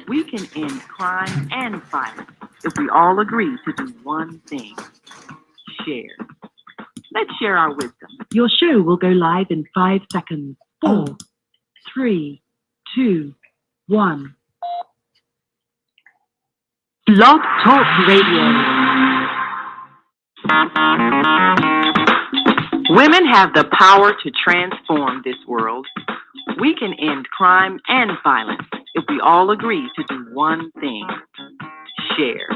We can end crime and violence if we all agree to do one thing: share. Let's share our wisdom. Your show will go live in 5 seconds. 4, 3, 2, 1. Blog Talk Radio. Women have the power to transform this world. We can end crime and violence if we all agree to do one thing: share.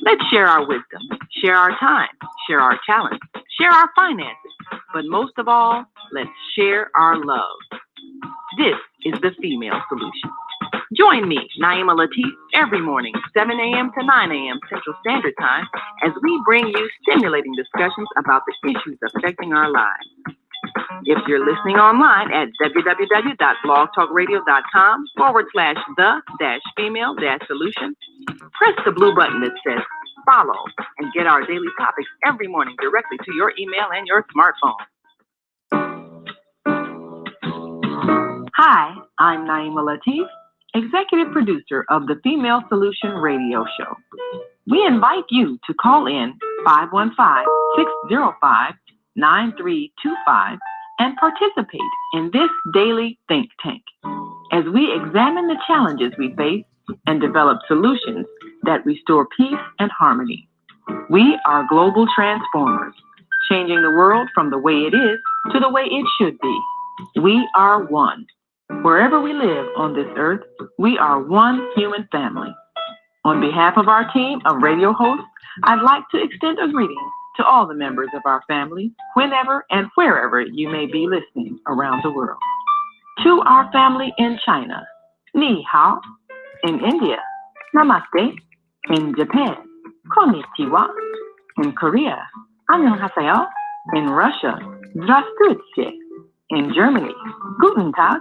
Let's share our wisdom, share our time, share our talents, share our finances, but most of all, let's share our love. This is the Female Solution. Join me, Naima Latif, every morning, 7 a.m. to 9 a.m. Central Standard Time, as we bring you stimulating discussions about the issues affecting our lives. If you're listening online at www.blogtalkradio.com/the-female-solution, press the blue button that says follow and get our daily topics every morning directly to your email and your smartphone. Hi, I'm Naima Latif, executive producer of the Female Solution radio show. We invite you to call in 515-605-9325 and participate in this daily think tank as we examine the challenges we face and develop solutions that restore peace and harmony. We are global transformers, changing the world from the way it is to the way it should be. We are one. Wherever we live on this earth, we are one human family. On behalf of our team of radio hosts, I'd like to extend a greeting to all the members of our family, whenever and wherever you may be listening around the world. To our family in China, Ni Hao. In India, Namaste. In Japan, Konnichiwa. In Korea, Annyeonghaseyo. In Russia, Здравствуйте. In Germany, Guten Tag.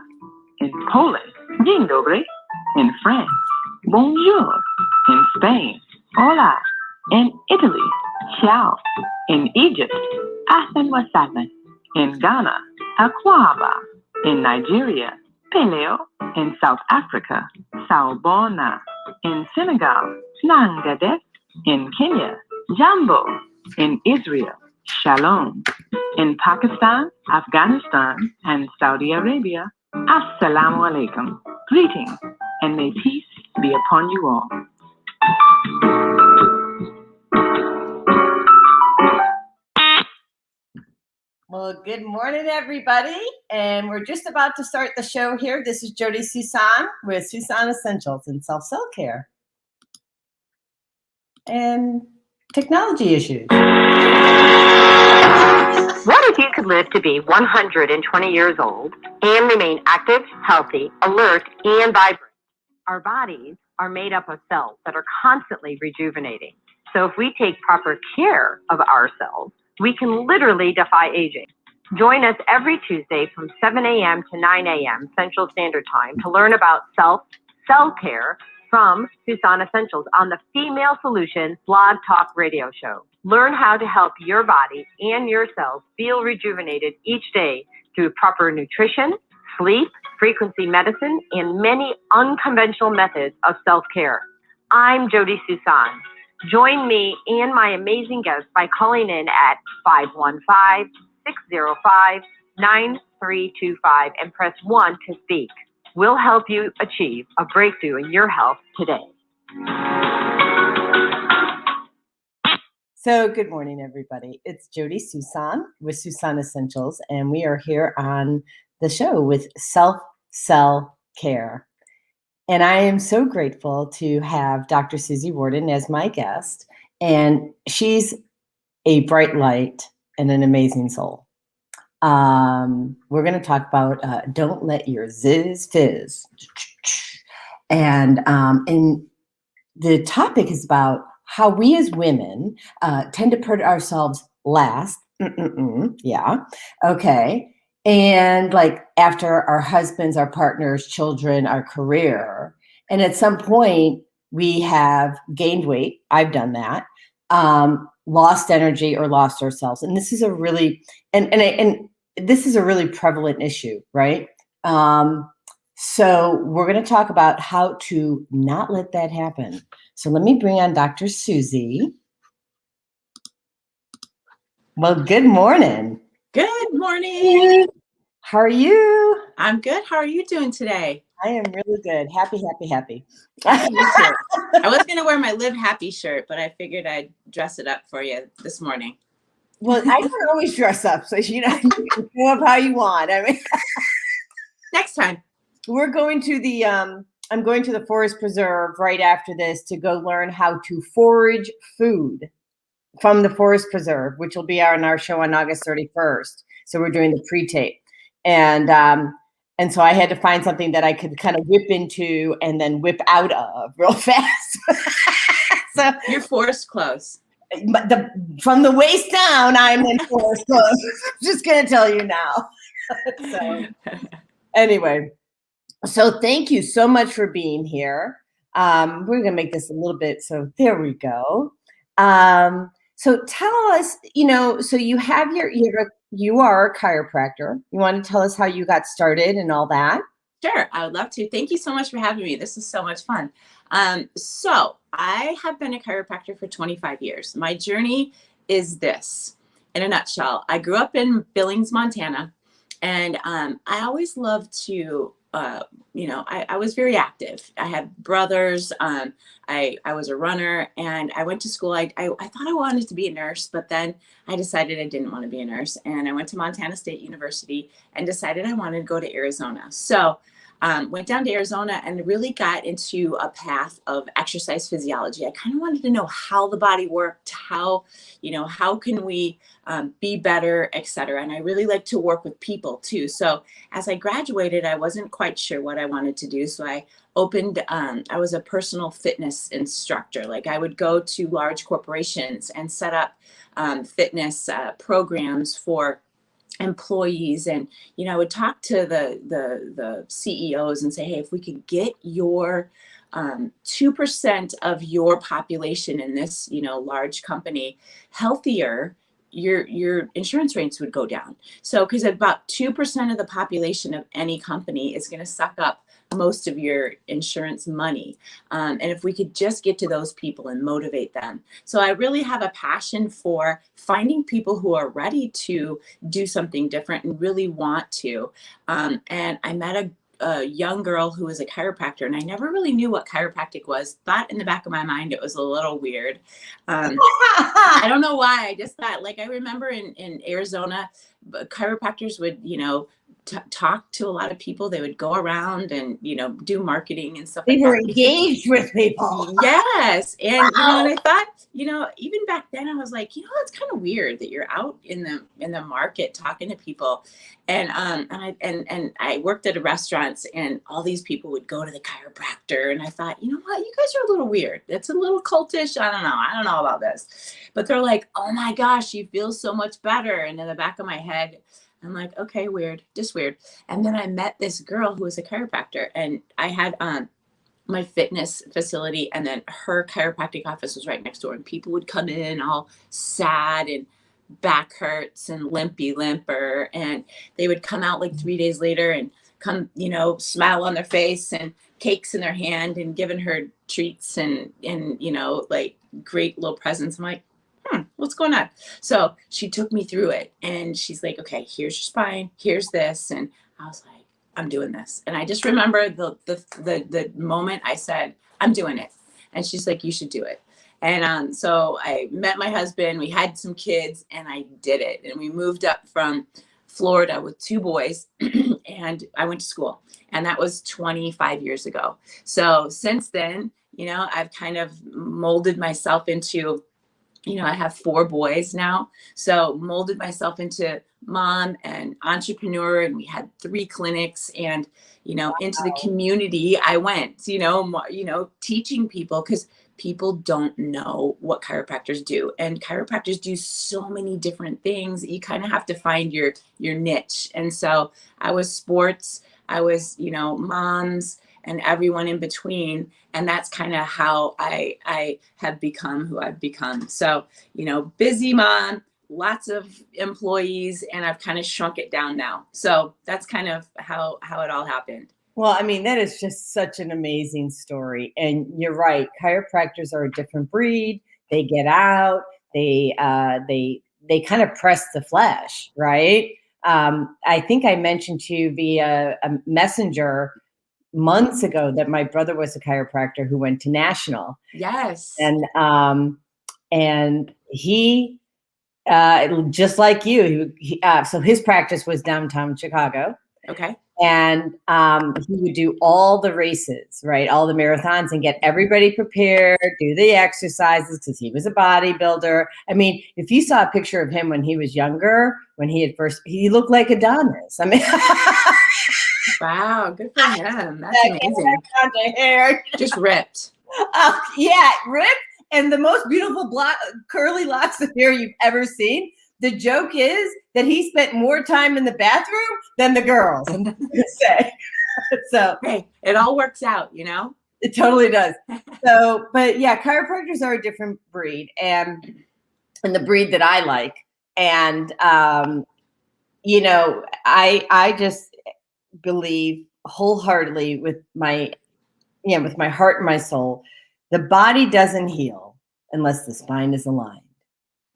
In Poland, Dzień dobry. In France, Bonjour. In Spain, Hola. In Italy, Ciao. In Egypt, Ahlan wa sahlan. In Ghana, Akwaba. In Nigeria, Peleo. In South Africa, Sawubona. In Senegal, Nangadef. In Kenya, Jambo. In Israel, Shalom. In Pakistan, Afghanistan, and Saudi Arabia, Assalamu alaikum. Greetings, and may peace be upon you all. Well, good morning, everybody. And we're just about to start the show here. This is Jody Susan with Susan Essentials in Self-Cell Care and technology issues. What if you could live to be 120 years old and remain active, healthy, alert, and vibrant? Our bodies are made up of cells that are constantly rejuvenating. So if we take proper care of ourselves, we can literally defy aging. Join us every Tuesday from 7 a.m. to 9 a.m. Central Standard Time to learn about cell care from Susan Essentials on the Female Solution Blog Talk radio show. Learn how to help your body and your cells feel rejuvenated each day through proper nutrition, sleep, frequency medicine, and many unconventional methods of self-care. I'm Jody Susan. Join me and my amazing guests by calling in at 515-605-9325 and press 1 to speak. We'll help you achieve a breakthrough in your health today. So good morning, everybody. It's Jody Susan with Susan Essentials, and we are here on the show with Self-Cell Care. And I am so grateful to have Dr. Susie Warden as my guest, and she's a bright light and an amazing soul. We're going to talk about Don't Let Your Zizz Fizz. And the topic is about how we as women tend to put ourselves last. Yeah. Okay. And like after our husbands, our partners, children, our career. And at some point we have gained weight. I've done that. Lost energy or lost ourselves. And this is a really, and this is a really prevalent issue, right? So we're going to talk about how to not let that happen. So let me bring on Dr. Susie. Well, good morning. Good morning. How are you? I'm good. How are you doing today? I am really good. Happy, happy, happy. Happy you too. I was going to wear my Live Happy shirt, but I figured I'd dress it up for you this morning. Well, I don't always dress up, so you can go up how you want. I mean, Next time. we're going to the I'm going to the forest preserve right after this to go learn how to forage food from the forest preserve, which will be on our show on August 31st. So we're doing the pre-tape. And so I had to find something that I could kind of whip into and then whip out of real fast. So your forest clothes. From the waist down, I'm in forest clothes. Just gonna tell you now. So anyway, so thank you so much for being here. We're gonna make this a little bit. So there we go. So tell us, so you have you are a chiropractor. You want to tell us how you got started and all that? Sure, I would love to. Thank you so much for having me. This is so much fun. So I have been a chiropractor for 25 years. My journey is this, in a nutshell. I grew up in Billings, Montana, and I always loved to, I was very active. I had brothers. I was a runner, and I went to school. I thought I wanted to be a nurse, but then I decided I didn't want to be a nurse, and I went to Montana State University and decided I wanted to go to Arizona. So went down to Arizona and really got into a path of exercise physiology. I kind of wanted to know how the body worked, how can we be better, et cetera. And I really like to work with people too. So as I graduated, I wasn't quite sure what I wanted to do. So I opened, I was a personal fitness instructor. Like I would go to large corporations and set up fitness programs for employees, and I would talk to the CEOs and say, hey, if we could get your 2% of your population in this large company healthier, your insurance rates would go down. So because about 2% of the population of any company is going to suck up most of your insurance money. And if we could just get to those people and motivate them. So I really have a passion for finding people who are ready to do something different and really want to. And I met a young girl who was a chiropractor, and I never really knew what chiropractic was. Thought in the back of my mind it was a little weird. I don't know why. I just thought, like, I remember in Arizona, chiropractors would, talk to a lot of people. They would go around and, do marketing and stuff like that. They were engaged with people. Yes. And, and I thought, even back then I was like, it's kind of weird that you're out in the market talking to people. And I worked at a restaurant, and all these people would go to the chiropractor. And I thought, you know what, you guys are a little weird. It's a little cultish. I don't know about this, but they're like, oh my gosh, you feel so much better. And in the back of my head, I'm like, okay, weird, just weird. And then I met this girl who was a chiropractor, and I had my fitness facility, and then her chiropractic office was right next door, and people would come in all sad and back hurts and limper, and they would come out like 3 days later and come, smile on their face and cakes in their hand and giving her treats and like great little presents. I'm like, what's going on? So she took me through it, and she's like, okay, here's your spine, here's this. And I was like, I'm doing this. And I just remember the moment I said, I'm doing it. And she's like, you should do it. And so I met my husband, we had some kids, and I did it. And we moved up from Florida with 2 boys, and I went to school. And that was 25 years ago. So since then, I've kind of molded myself into, I have 4 boys now. So molded myself into mom and entrepreneur, and we had 3 clinics, and, into the community I went, teaching people, because people don't know what chiropractors do. And chiropractors do so many different things. You kind of have to find your niche. And so I was sports, I was, moms, and everyone in between. And that's kind of how I have become who I've become. So, busy mom, lots of employees, and I've kind of shrunk it down now. So that's kind of how it all happened. Well, I mean, that is just such an amazing story. And you're right. Chiropractors are a different breed. They get out, they kind of press the flesh, right? I think I mentioned to you via a messenger months ago that my brother was a chiropractor who went to National. Yes. And he just like you, so his practice was downtown Chicago. Okay. And he would do all the races, right? All the marathons and get everybody prepared, do the exercises because he was a bodybuilder. I mean, if you saw a picture of him when he was younger, when he looked like Adonis. I mean, wow, good for him. That's amazing. Hair. Just ripped. Yeah, ripped. And the most beautiful curly locks of hair you've ever seen. The joke is that he spent more time in the bathroom than the girls. So hey, it all works out, you know? It totally does. So, but yeah, chiropractors are a different breed and the breed that I like. And you know, I just believe wholeheartedly with my heart and my soul, the body doesn't heal unless the spine is aligned.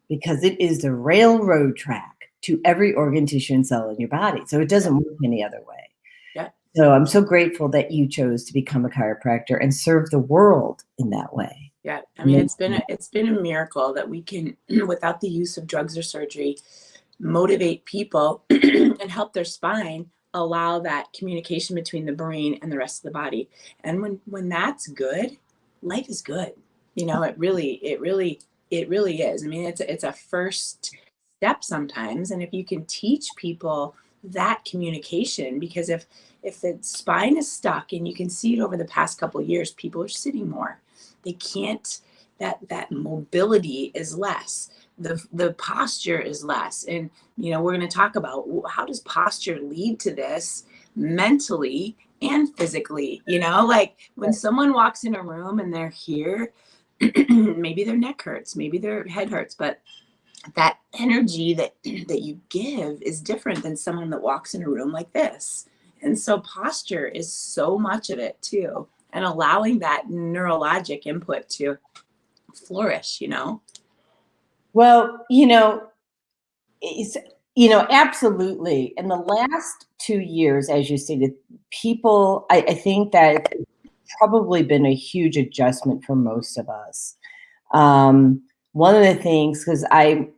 Because it is the railroad track to every organ, tissue, and cell in your body. So it doesn't work any other way. Yeah. So I'm so grateful that you chose to become a chiropractor and serve the world in that way. Yeah. I mean, it's been a miracle that we can, without the use of drugs or surgery, motivate people and help their spine allow that communication between the brain and the rest of the body. And when that's good, life is good. You know, it really is. I mean, it's a first step sometimes. And if you can teach people that communication, because if the spine is stuck, and you can see it over the past couple of years, people are sitting more. They can't, that mobility is less. The posture is less. And, you know, we're going to talk about how does posture lead to this mentally and physically, you know, like when someone walks in a room and they're here, maybe their neck hurts, maybe their head hurts, but that energy that you give is different than someone that walks in a room like this. And so posture is so much of it too, and allowing that neurologic input to flourish, you know? Well, absolutely. In the last 2 years, as you stated, people, I think that probably been a huge adjustment for most of us. One of the things, because I'm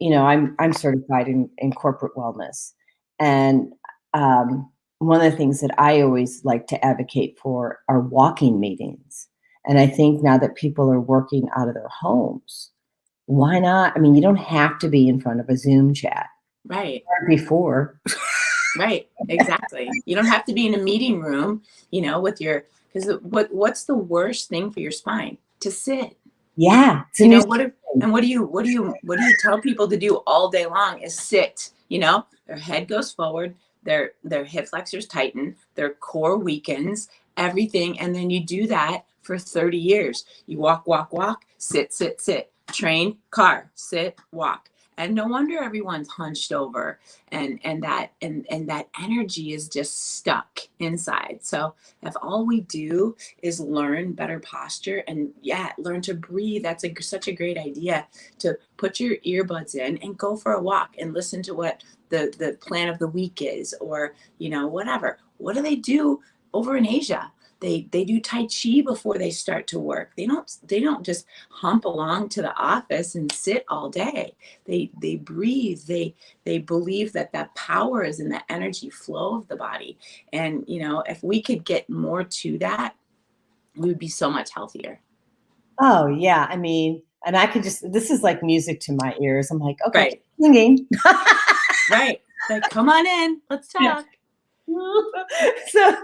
certified in corporate wellness, and one of the things that I always like to advocate for are walking meetings. And I think now that people are working out of their homes, why not? I mean, you don't have to be in front of a Zoom chat. Right. Before. Right. Exactly. You don't have to be in a meeting room, you know, because what's the worst thing for your spine? To sit. Yeah. You know, what do you tell people to do all day long is sit, you know, their head goes forward, their hip flexors tighten, their core weakens, everything. And then you do that for 30 years. You walk, sit, train, car, sit, walk. And no wonder everyone's hunched over and that energy is just stuck inside. So if all we do is learn better posture and learn to breathe, that's such a great idea, to put your earbuds in and go for a walk and listen to what the plan of the week is, or, you know, whatever. What do they do over in Asia? They do Tai Chi before they start to work. They don't just hump along to the office and sit all day. They breathe. They believe that power is in the energy flow of the body. And, you know, if we could get more to that, we would be so much healthier. Oh yeah. I mean, and I could this is like music to my ears. I'm like, okay, right. Singing. Right. Like, come on in, let's talk. So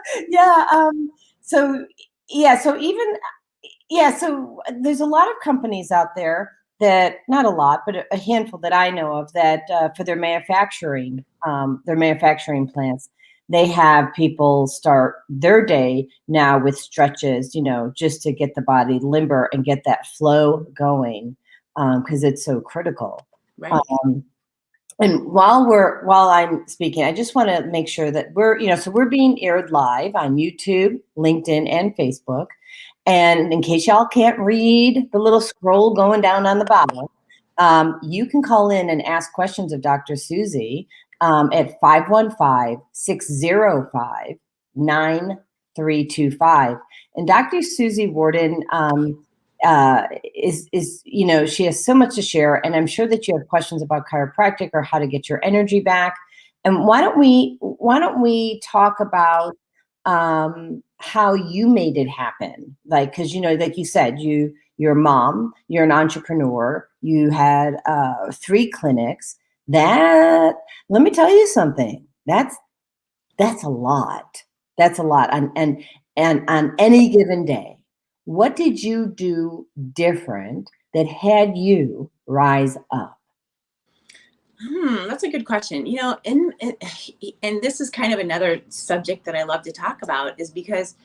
there's a lot of companies out there that, not a lot, but a handful that I know of, that for their manufacturing plants, they have people start their day now with stretches, you know, just to get the body limber and get that flow going, because it's so critical. Right. And while I'm speaking, I just want to make sure that we're being aired live on YouTube, LinkedIn, and Facebook. And in case y'all can't read the little scroll going down on the bottom, you can call in and ask questions of Dr. Susie at 515-605-9325. And Dr. Susie Warden is she has so much to share, and I'm sure that you have questions about chiropractic or how to get your energy back. And why don't we talk about how you made it happen? Like, because like you said, you're a mom, you're an entrepreneur, you had 3 clinics. That, let me tell you something. That's a lot. That's a lot. And on any given day, what did you do different that had you rise up? That's a good question. And this is kind of another subject that I love to talk about, is because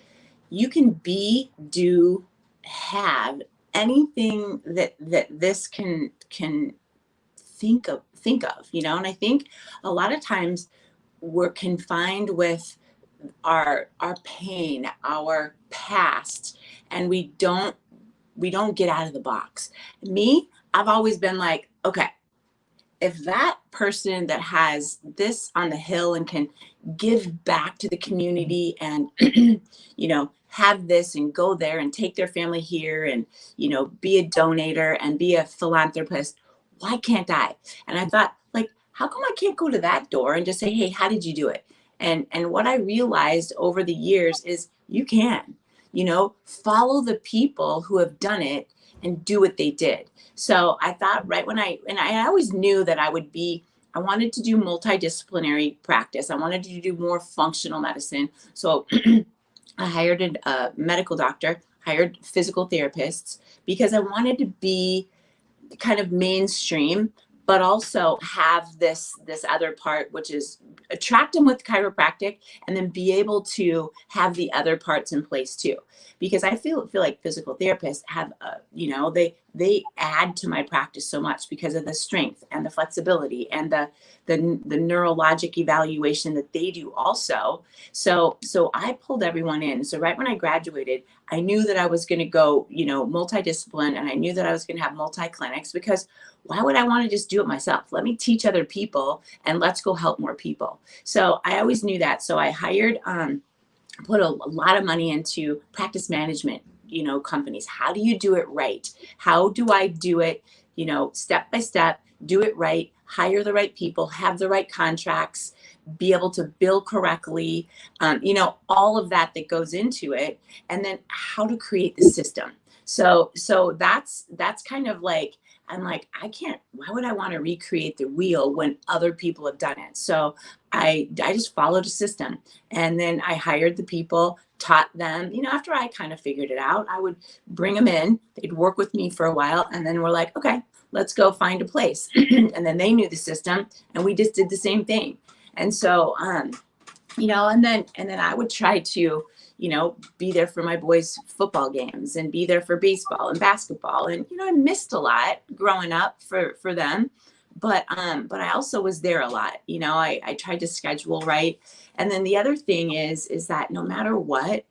you can be, do, have anything that this can think of, and I think a lot of times we're confined with our pain, our past, and we don't get out of the box. Me, I've always been like, okay, if that person that has this on the hill and can give back to the community and have this and go there and take their family here and be a donator and be a philanthropist, why can't I? And I thought, like, how come I can't go to that door and just say, hey, how did you do it? And what I realized over the years is you can, follow the people who have done it and do what they did. So I thought and I always knew that I wanted to do multidisciplinary practice. I wanted to do more functional medicine. So I hired a medical doctor, hired physical therapists, because I wanted to be kind of mainstream, but also have this other part, which is attract them with chiropractic and then be able to have the other parts in place too. Because I feel like physical therapists have, they add to my practice so much because of the strength and the flexibility and the neurologic evaluation that they do also. So I pulled everyone in. So right when I graduated, I knew that I was going to go, multidiscipline, and I knew that I was going to have multi-clinics, because why would I want to just do it myself? Let me teach other people and let's go help more people. So I always knew that. So I hired, put a lot of money into practice management, companies. How do you do it right? How do I do it, step by step, do it right, hire the right people, have the right contracts, be able to bill correctly, all of that goes into it. And then how to create the system. So that's kind of like, I'm like, why would I want to recreate the wheel when other people have done it? So I just followed a system, and then I hired the people, taught them, after I kind of figured it out, I would bring them in, they'd work with me for a while, and then we're like, okay, let's go find a place. And then they knew the system, and we just did the same thing. And so, and then I would try to, be there for my boys' football games and be there for baseball and basketball. And, I missed a lot growing up for them, but I also was there a lot. I tried to schedule right. And then the other thing is that no matter what,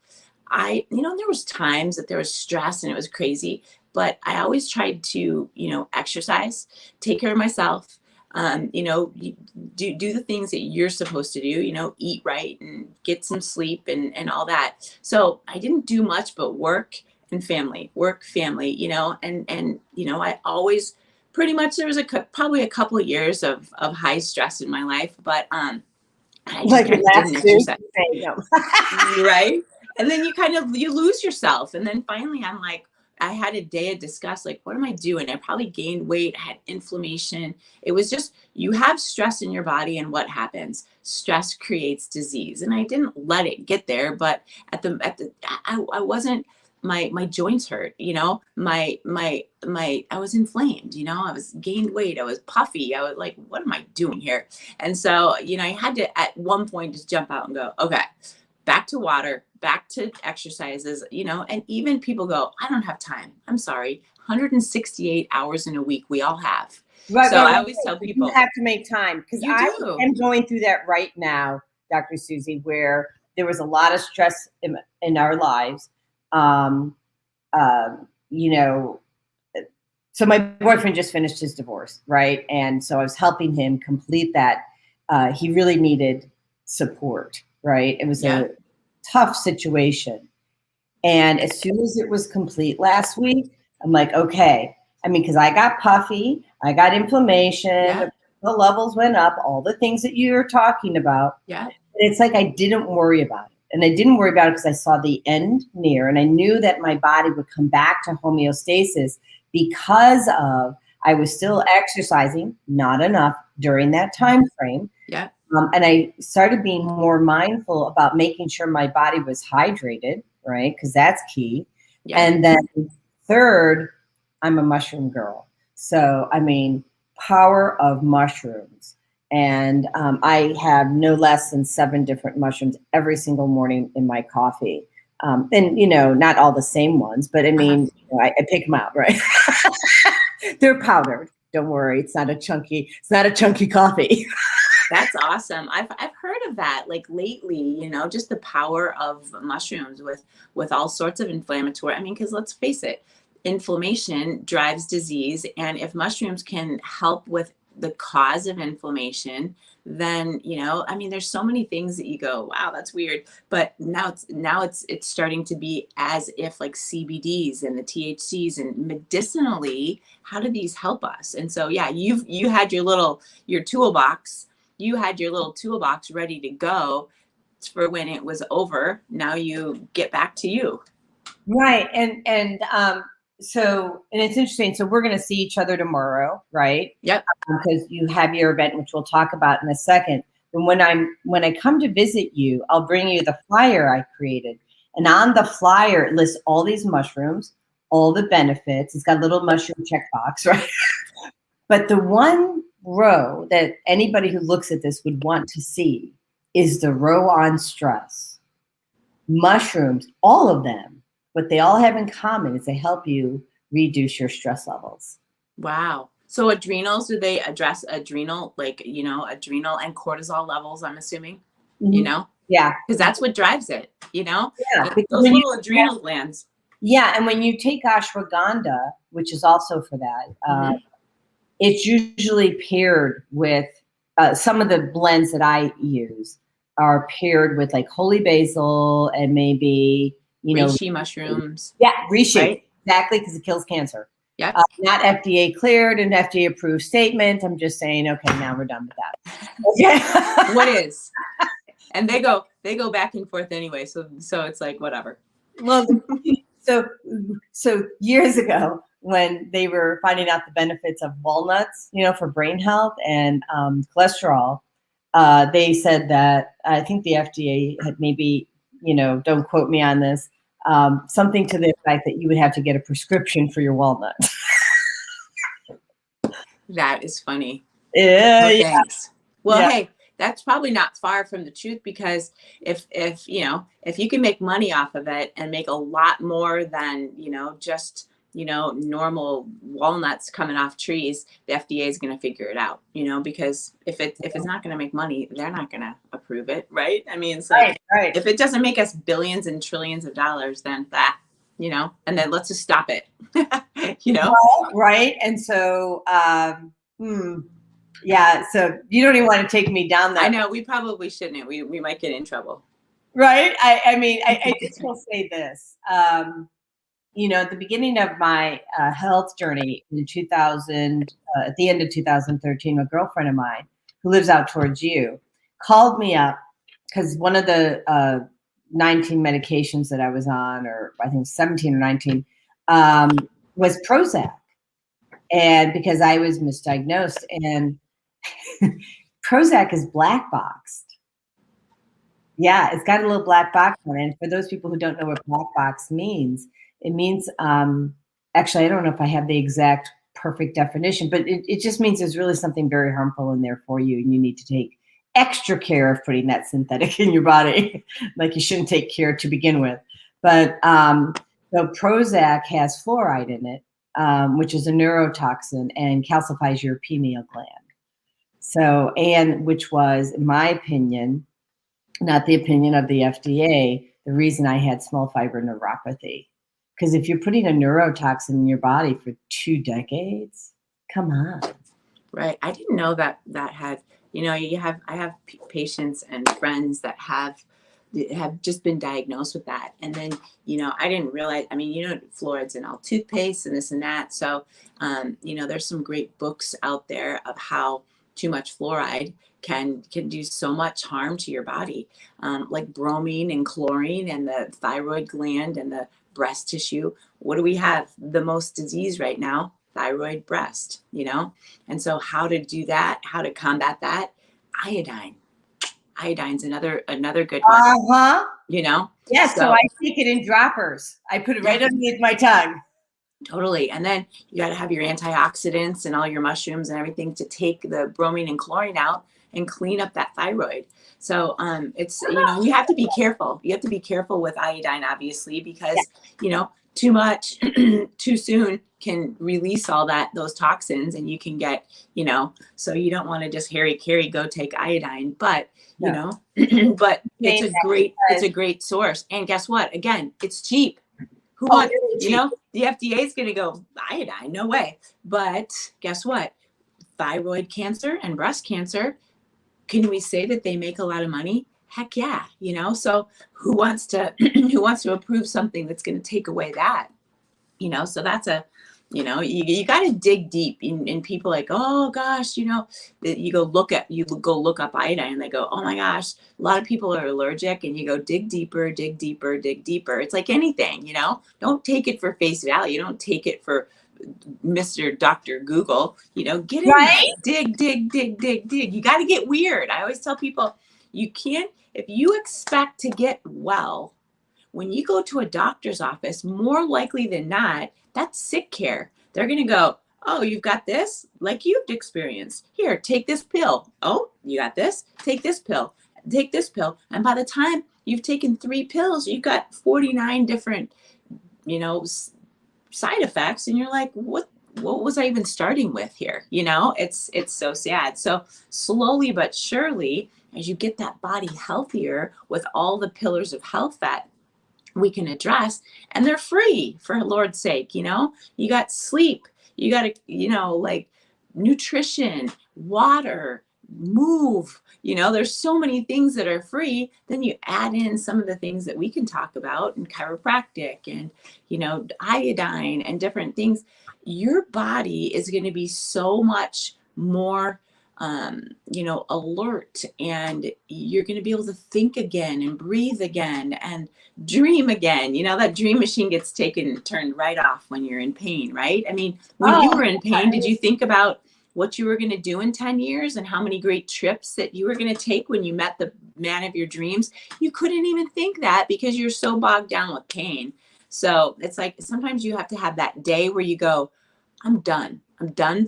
there was times that there was stress and it was crazy, but I always tried to, exercise, take care of myself, do the things that you're supposed to do, eat right and get some sleep and all that. So I didn't do much but work, family, and I always pretty much, there was probably a couple of years of high stress in my life, but I just kind of didn't exercise. Right. And then you lose yourself. And then finally I'm like, I had a day of disgust, like, what am I doing? I probably gained weight, I had inflammation. It was just, you have stress in your body, and what happens? Stress creates disease. And I didn't let it get there, but I wasn't, my joints hurt, I was inflamed, I was gained weight, I was puffy. I was like, what am I doing here? And so, I had to, at one point, just jump out and go, okay, back to water, back to exercises, and even people go, I don't have time. I'm sorry. 168 hours in a week we all have. So I always tell people, you have to make time, because I am going through that right now, Dr. Susie, where there was a lot of stress in our lives. You know, so my boyfriend just finished his divorce, right? And so I was helping him complete that. He really needed support, right? It was a tough situation. And as soon as it was complete last week, I'm like, okay. I mean, because I got puffy, I got inflammation, the levels went up, all the things that you're talking about. Yeah. It's like I didn't worry about it. And I didn't worry about it because I saw the end near, and I knew that my body would come back to homeostasis because of I was still exercising, not enough during that time frame. Yeah. And I started being more mindful about making sure my body was hydrated, right? Because that's key. Yeah. And then third, I'm a mushroom girl. So, I mean, power of mushrooms. And I have no less than 7 different mushrooms every single morning in my coffee. And, you know, not all the same ones, but I mean, you know, I pick them out, right? They're powdered. Don't worry. It's not a chunky coffee. That's awesome. I've heard of that, like lately, you know, just the power of mushrooms with all sorts of inflammatory. I mean, because let's face it, inflammation drives disease. And if mushrooms can help with the cause of inflammation, then, you know, I mean, there's so many things that you go, wow, that's weird. But now it's starting to be as if like CBDs and the THCs and medicinally, how do these help us? And so, yeah, you had your toolbox. You had your little toolbox ready to go for when it was over. Now you get back to you. Right. So it's interesting. So we're going to see each other tomorrow, right? Yep. Because you have your event, which we'll talk about in a second. And when I come to visit you, I'll bring you the flyer I created. And on the flyer, it lists all these mushrooms, all the benefits. It's got a little mushroom checkbox, right? But the one row that anybody who looks at this would want to see is the row on stress. Mushrooms, all of them. What they all have in common is they help you reduce your stress levels. Wow. So adrenals, do they address adrenal, like, you know, adrenal and cortisol levels, I'm assuming, you know? Yeah. Because that's what drives it, you know? Yeah. Those little adrenal glands. Yeah. And when you take ashwagandha, which is also for that, it's usually paired with some of the blends that I use are paired with like holy basil and maybe, you know, reishi mushrooms. Yeah, reishi. Right? Exactly, because it kills cancer. Yeah. Not FDA cleared and FDA approved statement. I'm just saying, okay, now we're done with that. Okay. What is? And they go back and forth anyway. So it's like whatever. Well, so years ago when they were finding out the benefits of walnuts, you know, for brain health and cholesterol, they said that I think the FDA had maybe, you know, don't quote me on this, something to the effect that you would have to get a prescription for your walnuts. That is funny. Yeah. Oh, thanks. Well, hey, that's probably not far from the truth, because if you can make money off of it and make a lot more than, you know, just, you know, normal walnuts coming off trees, the FDA is going to figure it out, you know, because if it's not going to make money, they're not going to approve it. Right. I mean, it's like, right. If it doesn't make us billions and trillions of dollars, then that, you know, and then let's just stop it, you know? Right. And so, yeah, so you don't even want to take me down that. I know, we probably shouldn't. We might get in trouble. Right. I mean, I just will say this. You know, at the beginning of my health journey in 2000, at the end of 2013, a girlfriend of mine who lives out towards you called me up because one of the 19 medications that I was on, or I think 17 or 19, was Prozac. And because I was misdiagnosed, and Prozac is black boxed. Yeah, it's got a little black box on it. And for those people who don't know what black box means, it means, actually, I don't know if I have the exact perfect definition, but it just means there's really something very harmful in there for you, and you need to take extra care of putting that synthetic in your body. Like you shouldn't take care to begin with. But so Prozac has fluoride in it, which is a neurotoxin and calcifies your pineal gland. So, and which was, in my opinion, not the opinion of the FDA, the reason I had small fiber neuropathy. Because if you're putting a neurotoxin in your body for 2 decades, come on. Right. I didn't know that had, I have patients and friends that have just been diagnosed with that. And then, I didn't realize, fluoride's in all toothpaste and this and that. So, there's some great books out there of how too much fluoride can do so much harm to your body, like bromine and chlorine and the thyroid gland and the breast tissue. What do we have the most disease right now? Thyroid, breast, And so how to do that, how to combat that? Iodine. Iodine's another good one. Uh-huh. Yeah, so I take it in droppers. I put it right underneath my tongue. Totally. And then you got to have your antioxidants and all your mushrooms and everything to take the bromine and chlorine out and clean up that thyroid. So it's, you have to be careful. You have to be careful with iodine, obviously, because, too much too soon can release all those toxins, and you can get, so you don't want to just carry, go take iodine, but, but it's a great source. And guess what? Again, it's cheap. Who wants, the FDA is going to go iodine, no way. But guess what? Thyroid cancer and breast cancer, can we say that they make a lot of money? Heck yeah. So who wants to approve something that's going to take away that? So that's you got to dig deep in people like, oh gosh, you go look up iodine and they go, oh my gosh, a lot of people are allergic, and you go dig deeper. It's like anything, don't take it for face value. Don't take it for Mr. Dr. Google, get in there, dig. You got to get weird. I always tell people, if you expect to get well, when you go to a doctor's office, more likely than not, that's sick care. They're going to go, oh, you've got this, like you've experienced. Here, take this pill. Oh, you got this? Take this pill. Take this pill. And by the time you've taken 3 pills, you've got 49 different, side effects. And you're like, what was I even starting with here? It's so sad. So slowly but surely, as you get that body healthier with all the pillars of health that we can address, and they're free, for Lord's sake, you got sleep, you got like nutrition, water, move, there's so many things that are free. Then you add in some of the things that we can talk about, and chiropractic and, iodine and different things. Your body is going to be so much more alert, and you're going to be able to think again and breathe again and dream again. That dream machine gets turned right off when you're in pain, right? I mean, when you were in pain, did you think about what you were going to do in 10 years and how many great trips that you were going to take when you met the man of your dreams? You couldn't even think that because you're so bogged down with pain. So it's like, sometimes you have to have that day where you go, I'm done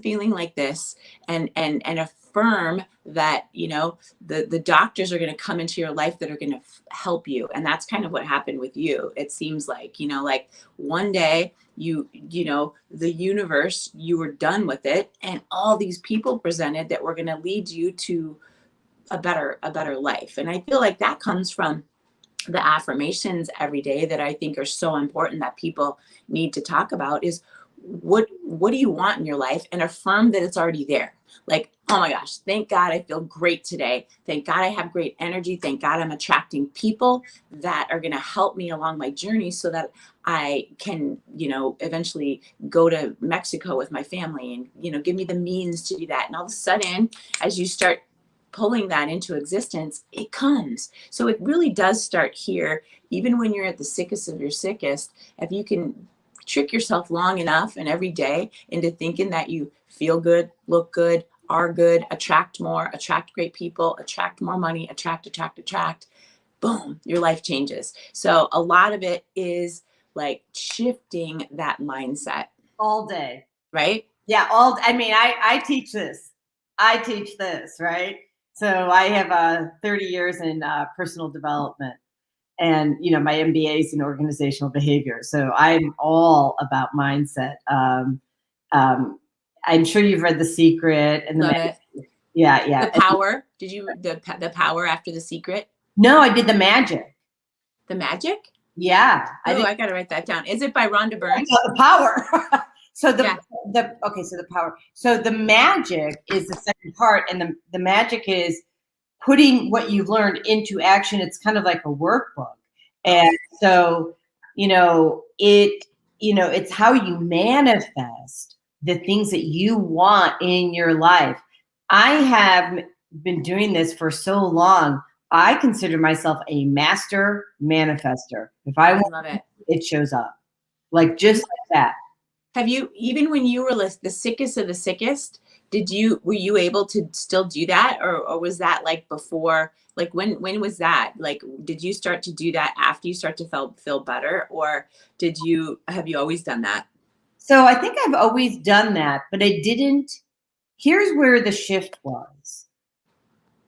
feeling like this, and affirm that, the doctors are going to come into your life that are going to help you. And that's kind of what happened with you. It seems like, like one day the universe, you were done with it, and all these people presented that were going to lead you to a better life. And I feel like that comes from the affirmations every day that I think are so important that people need to talk about. Is what do you want in your life, and affirm that it's already there. Like, oh my gosh, thank God I feel great today. Thank God I have great energy. Thank God I'm attracting people that are going to help me along my journey so that I can, eventually go to Mexico with my family and, give me the means to do that. And all of a sudden, as you start pulling that into existence, it comes. So it really does start here. Even when you're at the sickest of your sickest, if you can trick yourself long enough and every day into thinking that you feel good, look good, are good, attract more, attract great people, attract more money, attract, boom, your life changes. So a lot of it is like shifting that mindset. All day. Right? Yeah. I teach this. Right? So I have 30 years in personal development. And, my MBA is in organizational behavior. So I'm all about mindset. I'm sure you've read The Secret and Love it. Yeah. The Power. Did you the Power after The Secret? No, I did The Magic. The Magic? Yeah. I got to write that down. Is it by Rhonda Byrne? The Power. So so The Power. So The Magic is the second part, and the magic is putting what you've learned into action. It's kind of like a workbook. And so, it's how you manifest the things that you want in your life. I have been doing this for so long. I consider myself a master manifester. If I want it shows up. Like just like that. Have you, even when you were the sickest of the sickest, were you able to still do that? Or was that like before, like when was that? Like, did you start to do that after you start to feel better? Or have you always done that? So I think I've always done that, but I didn't. Here's where the shift was.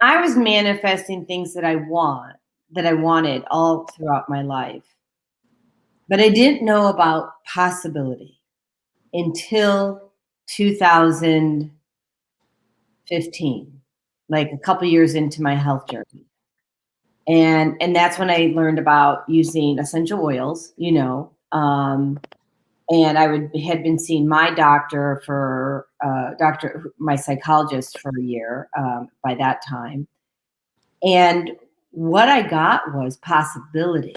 I was manifesting things that I wanted all throughout my life, but I didn't know about possibility until 2015, like a couple years into my health journey. And that's when I learned about using essential oils, and I had been seeing my doctor my psychologist for a year by that time. And what I got was possibility.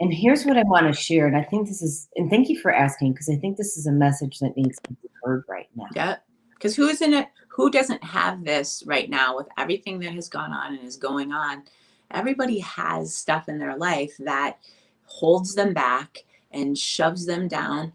And here's what I want to share. And I think and thank you for asking, because I think this is a message that needs to be heard right now. Yeah. Because who doesn't have this right now with everything that has gone on and is going on? Everybody has stuff in their life that holds them back and shoves them down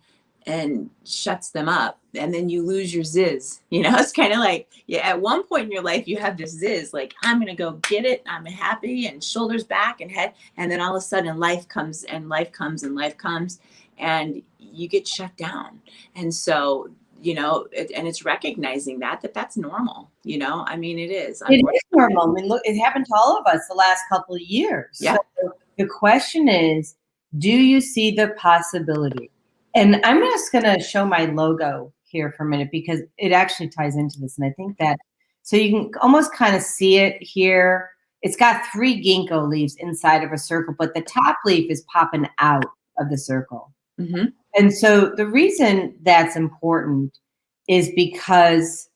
and shuts them up. And then you lose your zizz. It's kind of like, at one point in your life, you have this zizz, like, I'm going to go get it. I'm happy, and shoulders back and head. And then all of a sudden life comes and life comes and life comes, and you get shut down. And so, and it's recognizing that's normal. I mean, it is. It is normal. I mean, look, it happened to all of us the last couple of years. Yeah. So the question is, do you see the possibility? And I'm just going to show my logo here for a minute, because it actually ties into this. And I think that, so you can almost kind of see it here. It's got 3 ginkgo leaves inside of a circle, but the top leaf is popping out of the circle. Mm-hmm. And so the reason that's important is because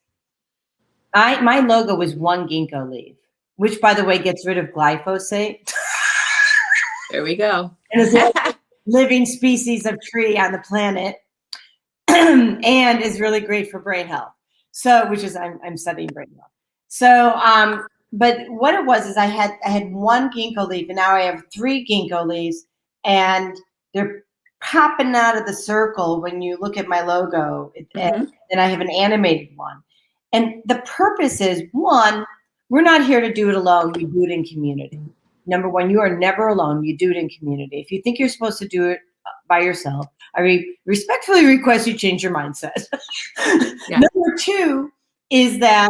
my logo was 1 ginkgo leaf, which, by the way, gets rid of glyphosate. There we go. And is a living species of tree on the planet, and is really great for brain health. So, which is I'm studying brain health. So, but what it was is I had 1 ginkgo leaf, and now I have 3 ginkgo leaves, and they're popping out of the circle when you look at my logo. Mm-hmm. And I have an animated one. And the purpose is, 1, we're not here to do it alone. We do it in community. Number 1, you are never alone. You do it in community. If you think you're supposed to do it by yourself, I respectfully request you change your mindset. Yeah. Number 2 is that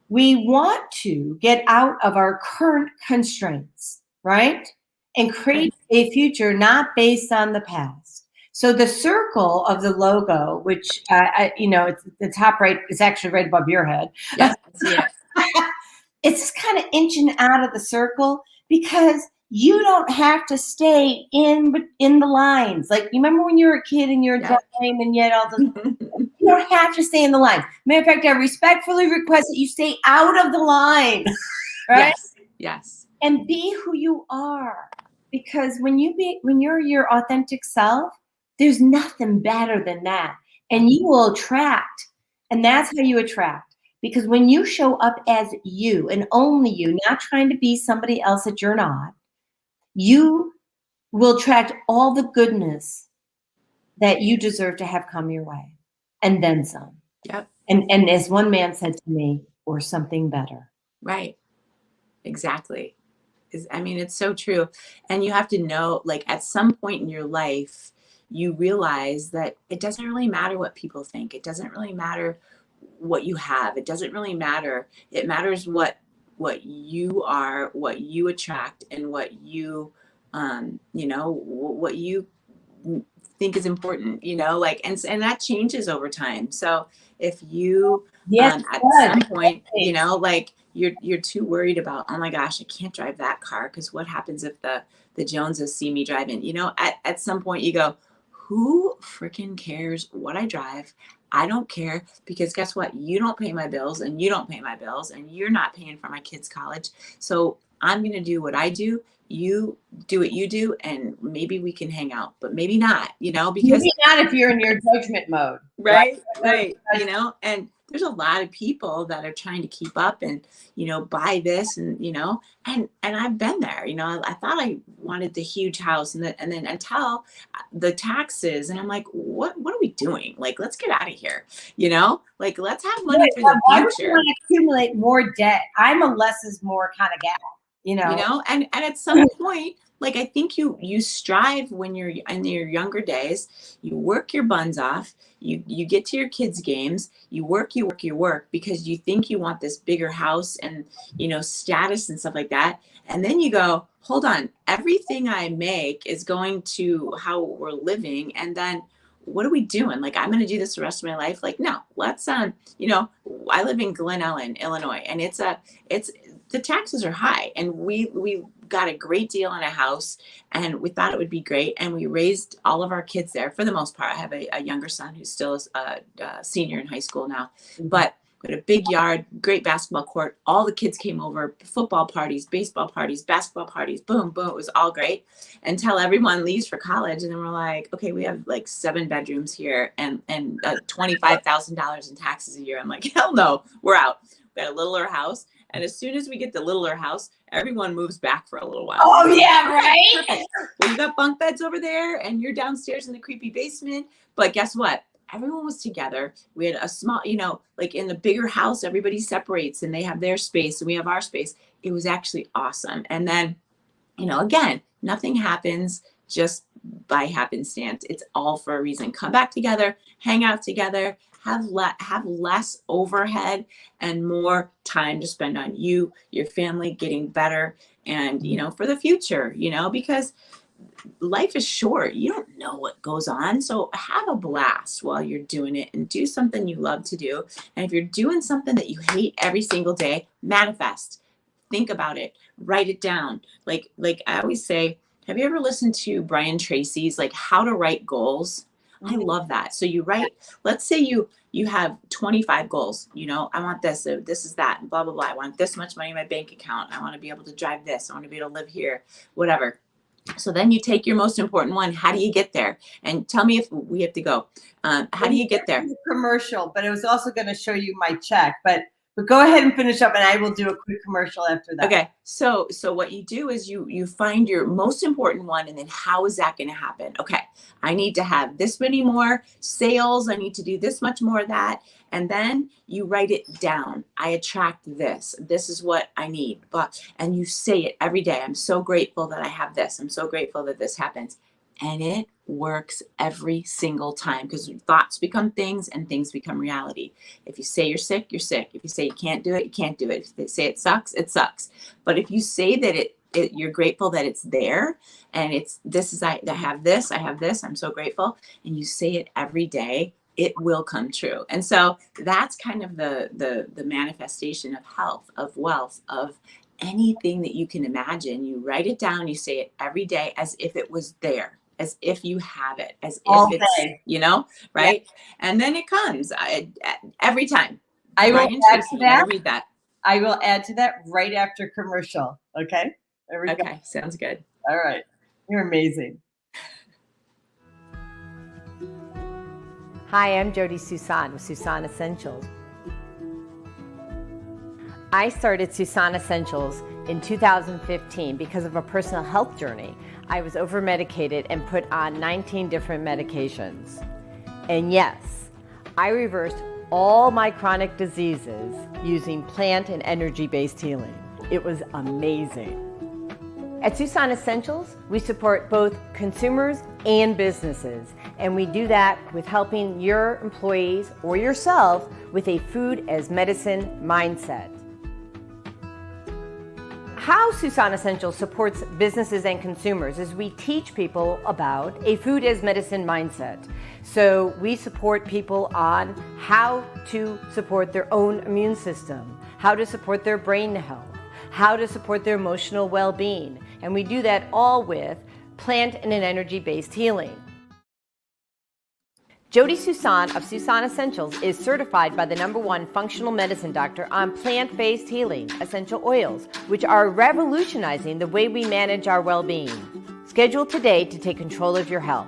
we want to get out of our current constraints, right? And create a future not based on the past. So the circle of the logo, which, it's the top right, it's actually right above your head. Yeah. It's just kind of inching out of the circle, because you don't have to stay in the lines. Like, you remember when you were a kid and you were drawing and yet all the, you don't have to stay in the line. Matter of fact, I respectfully request that you stay out of the line, right? Yes. And be who you are, because when you're your authentic self, there's nothing better than that, and you will attract, and that's how you attract. Because when you show up as you and only you, not trying to be somebody else that you're not, you will attract all the goodness that you deserve to have come your way, and then some. Yep. And as one man said to me, or something better. Right. Exactly. It's so true. And you have to know, like, at some point in your life, you realize that it doesn't really matter what people think. It doesn't really matter what you have. It doesn't really matter. It matters what what you are, what you attract, and what you, what you think is important, like, and that changes over time. So if you, Yes, at yes. some point, like you're too worried about, oh my gosh, I can't drive that car, because what happens if the Joneses see me driving? At some point you go, who freaking cares what I drive? I don't care, because guess what? You don't pay my bills, and you don't pay my bills, and you're not paying for my kids' college. So I'm going to do what I do. You do what you do, and maybe we can hang out, but maybe not, because maybe not if you're in your judgment mode. Right. And there's a lot of people that are trying to keep up and, buy this and, and I've been there, I thought I wanted the huge house, and then until the taxes, and I'm like, what are we doing? Like, let's get out of here, like, let's have money for the Why would future. you want to accumulate more debt? I'm a less is more kind of gal, and at some point, like, I think you strive when you're in your younger days, you work your buns off, you get to your kids' games, you work, because you think you want this bigger house and, status and stuff like that. And then you go, hold on, everything I make is going to how we're living. And then what are we doing? Like, I'm going to do this the rest of my life. Like, no, let's, I live in Glen Ellen, Illinois, and it's the taxes are high, and we got a great deal on a house, and we thought it would be great. And we raised all of our kids there for the most part. I have a younger son who's still a senior in high school now, but we had a big yard, great basketball court. All the kids came over, football parties, baseball parties, basketball parties, boom, boom. It was all great until everyone leaves for college. And then we're like, okay, we have like 7 bedrooms here and $25,000 in taxes a year. I'm like, hell no, we're out. We got a littler house. And as soon as we get the littler house, everyone moves back for a little while. Oh, yeah, right? Perfect. Well, you got bunk beds over there, and you're downstairs in the creepy basement. But guess what? Everyone was together. We had a small, like in the bigger house, everybody separates and they have their space and we have our space. It was actually awesome. And then, again, nothing happens just by happenstance. It's all for a reason. Come back together, hang out together, have less overhead and more time to spend on you, your family, getting better, and, for the future, because life is short. You don't know what goes on. So have a blast while you're doing it and do something you love to do. And if you're doing something that you hate every single day, manifest. Think about it. Write it down. Like I always say, have you ever listened to Brian Tracy's like How to Write Goals? I love that. So you write, let's say you have 25 goals, I want this, so this is that, blah, blah, blah. I want this much money in my bank account. I want to be able to drive this. I want to be able to live here, whatever. So then you take your most important one. How do you get there? And tell me if we have to go. How do you get there? Commercial, but it was also going to show you my check. But go ahead and finish up, and I will do a quick commercial after that. Okay. So what you do is you find your most important one, and then how is that going to happen? Okay, I need to have this many more sales. I need to do this much more of that. And then you write it down. I attract this. This is what I need. And you say it every day. I'm so grateful that I have this. I'm so grateful that this happens. And it works every single time, because thoughts become things and things become reality. If you say you're sick, you're sick. If you say you can't do it, you can't do it. If they say it sucks, it sucks. But if you say that you're grateful that it's there, and I have this, I'm so grateful, and you say it every day, it will come true. And so that's kind of the manifestation of health, of wealth, of anything that you can imagine. You write it down, you say it every day as if it was there, as if you have it, as all if it's, day. right? Yeah. And then it comes every time. I will add to that. Read that. I will add to that right after commercial. Okay. There we go. Okay. Sounds good. All right. You're amazing. Hi, I'm Jody Susan with Susan Essentials. I started Susan Essentials in 2015 because of a personal health journey. I was over-medicated and put on 19 different medications. And yes, I reversed all my chronic diseases using plant and energy-based healing. It was amazing. At Susan Essentials, we support both consumers and businesses, and we do that with helping your employees or yourself with a food as medicine mindset. How Susan Essentials supports businesses and consumers is we teach people about a food as medicine mindset. So we support people on how to support their own immune system, how to support their brain health, how to support their emotional well-being. And we do that all with plant and an energy-based healing. Jody Susan of Susan Essentials is certified by the #1 functional medicine doctor on plant-based healing essential oils, which are revolutionizing the way we manage our well-being. Schedule today to take control of your health.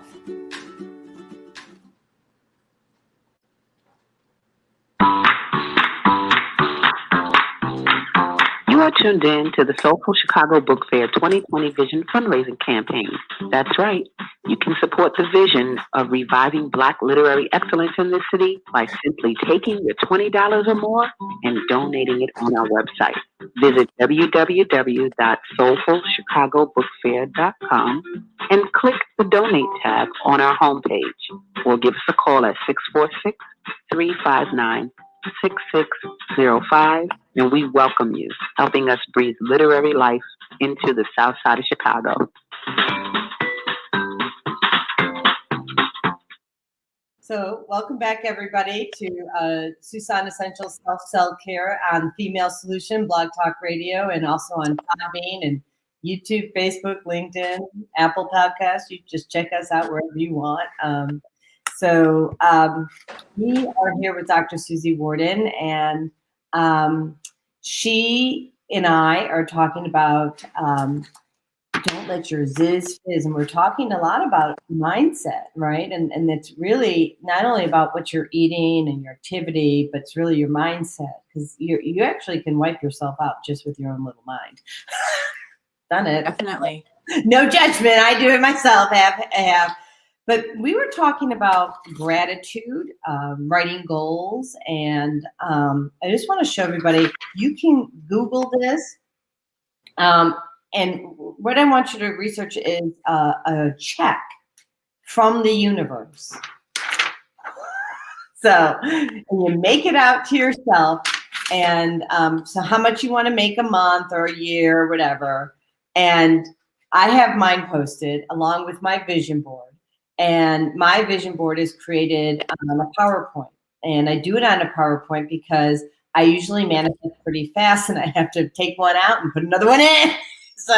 You are tuned in to the Soulful Chicago Book Fair 2020 Vision Fundraising Campaign. That's right. You can support the vision of reviving Black literary excellence in this city by simply taking your $20 or more and donating it on our website. Visit www.soulfulchicagobookfair.com and click the Donate tab on our homepage, or give us a call at 646-359-6605, and we welcome you, helping us breathe literary life into the South Side of Chicago. So welcome back, everybody, to Susan Essentials Self-Care on Female Solution, Blog Talk Radio, and also on Podbean and YouTube, Facebook, LinkedIn, Apple Podcasts. You just check us out wherever you want. We are here with Dr. Susie Warden, and she and I are talking about Don't Let Your Zizz Fizz, and we're talking a lot about mindset, right? And it's really not only about what you're eating and your activity, but it's really your mindset, because you actually can wipe yourself out just with your own little mind. Done it. Definitely. No judgment. I do it myself. Have. But we were talking about gratitude, writing goals, and I just want to show everybody, you can Google this. And what I want you to research is a check from the universe. So you make it out to yourself, and so how much you want to make a month or a year or whatever. And I have mine posted along with my vision board. And my vision board is created on a PowerPoint. And I do it on a PowerPoint because I usually manifest pretty fast, and I have to take one out and put another one in. So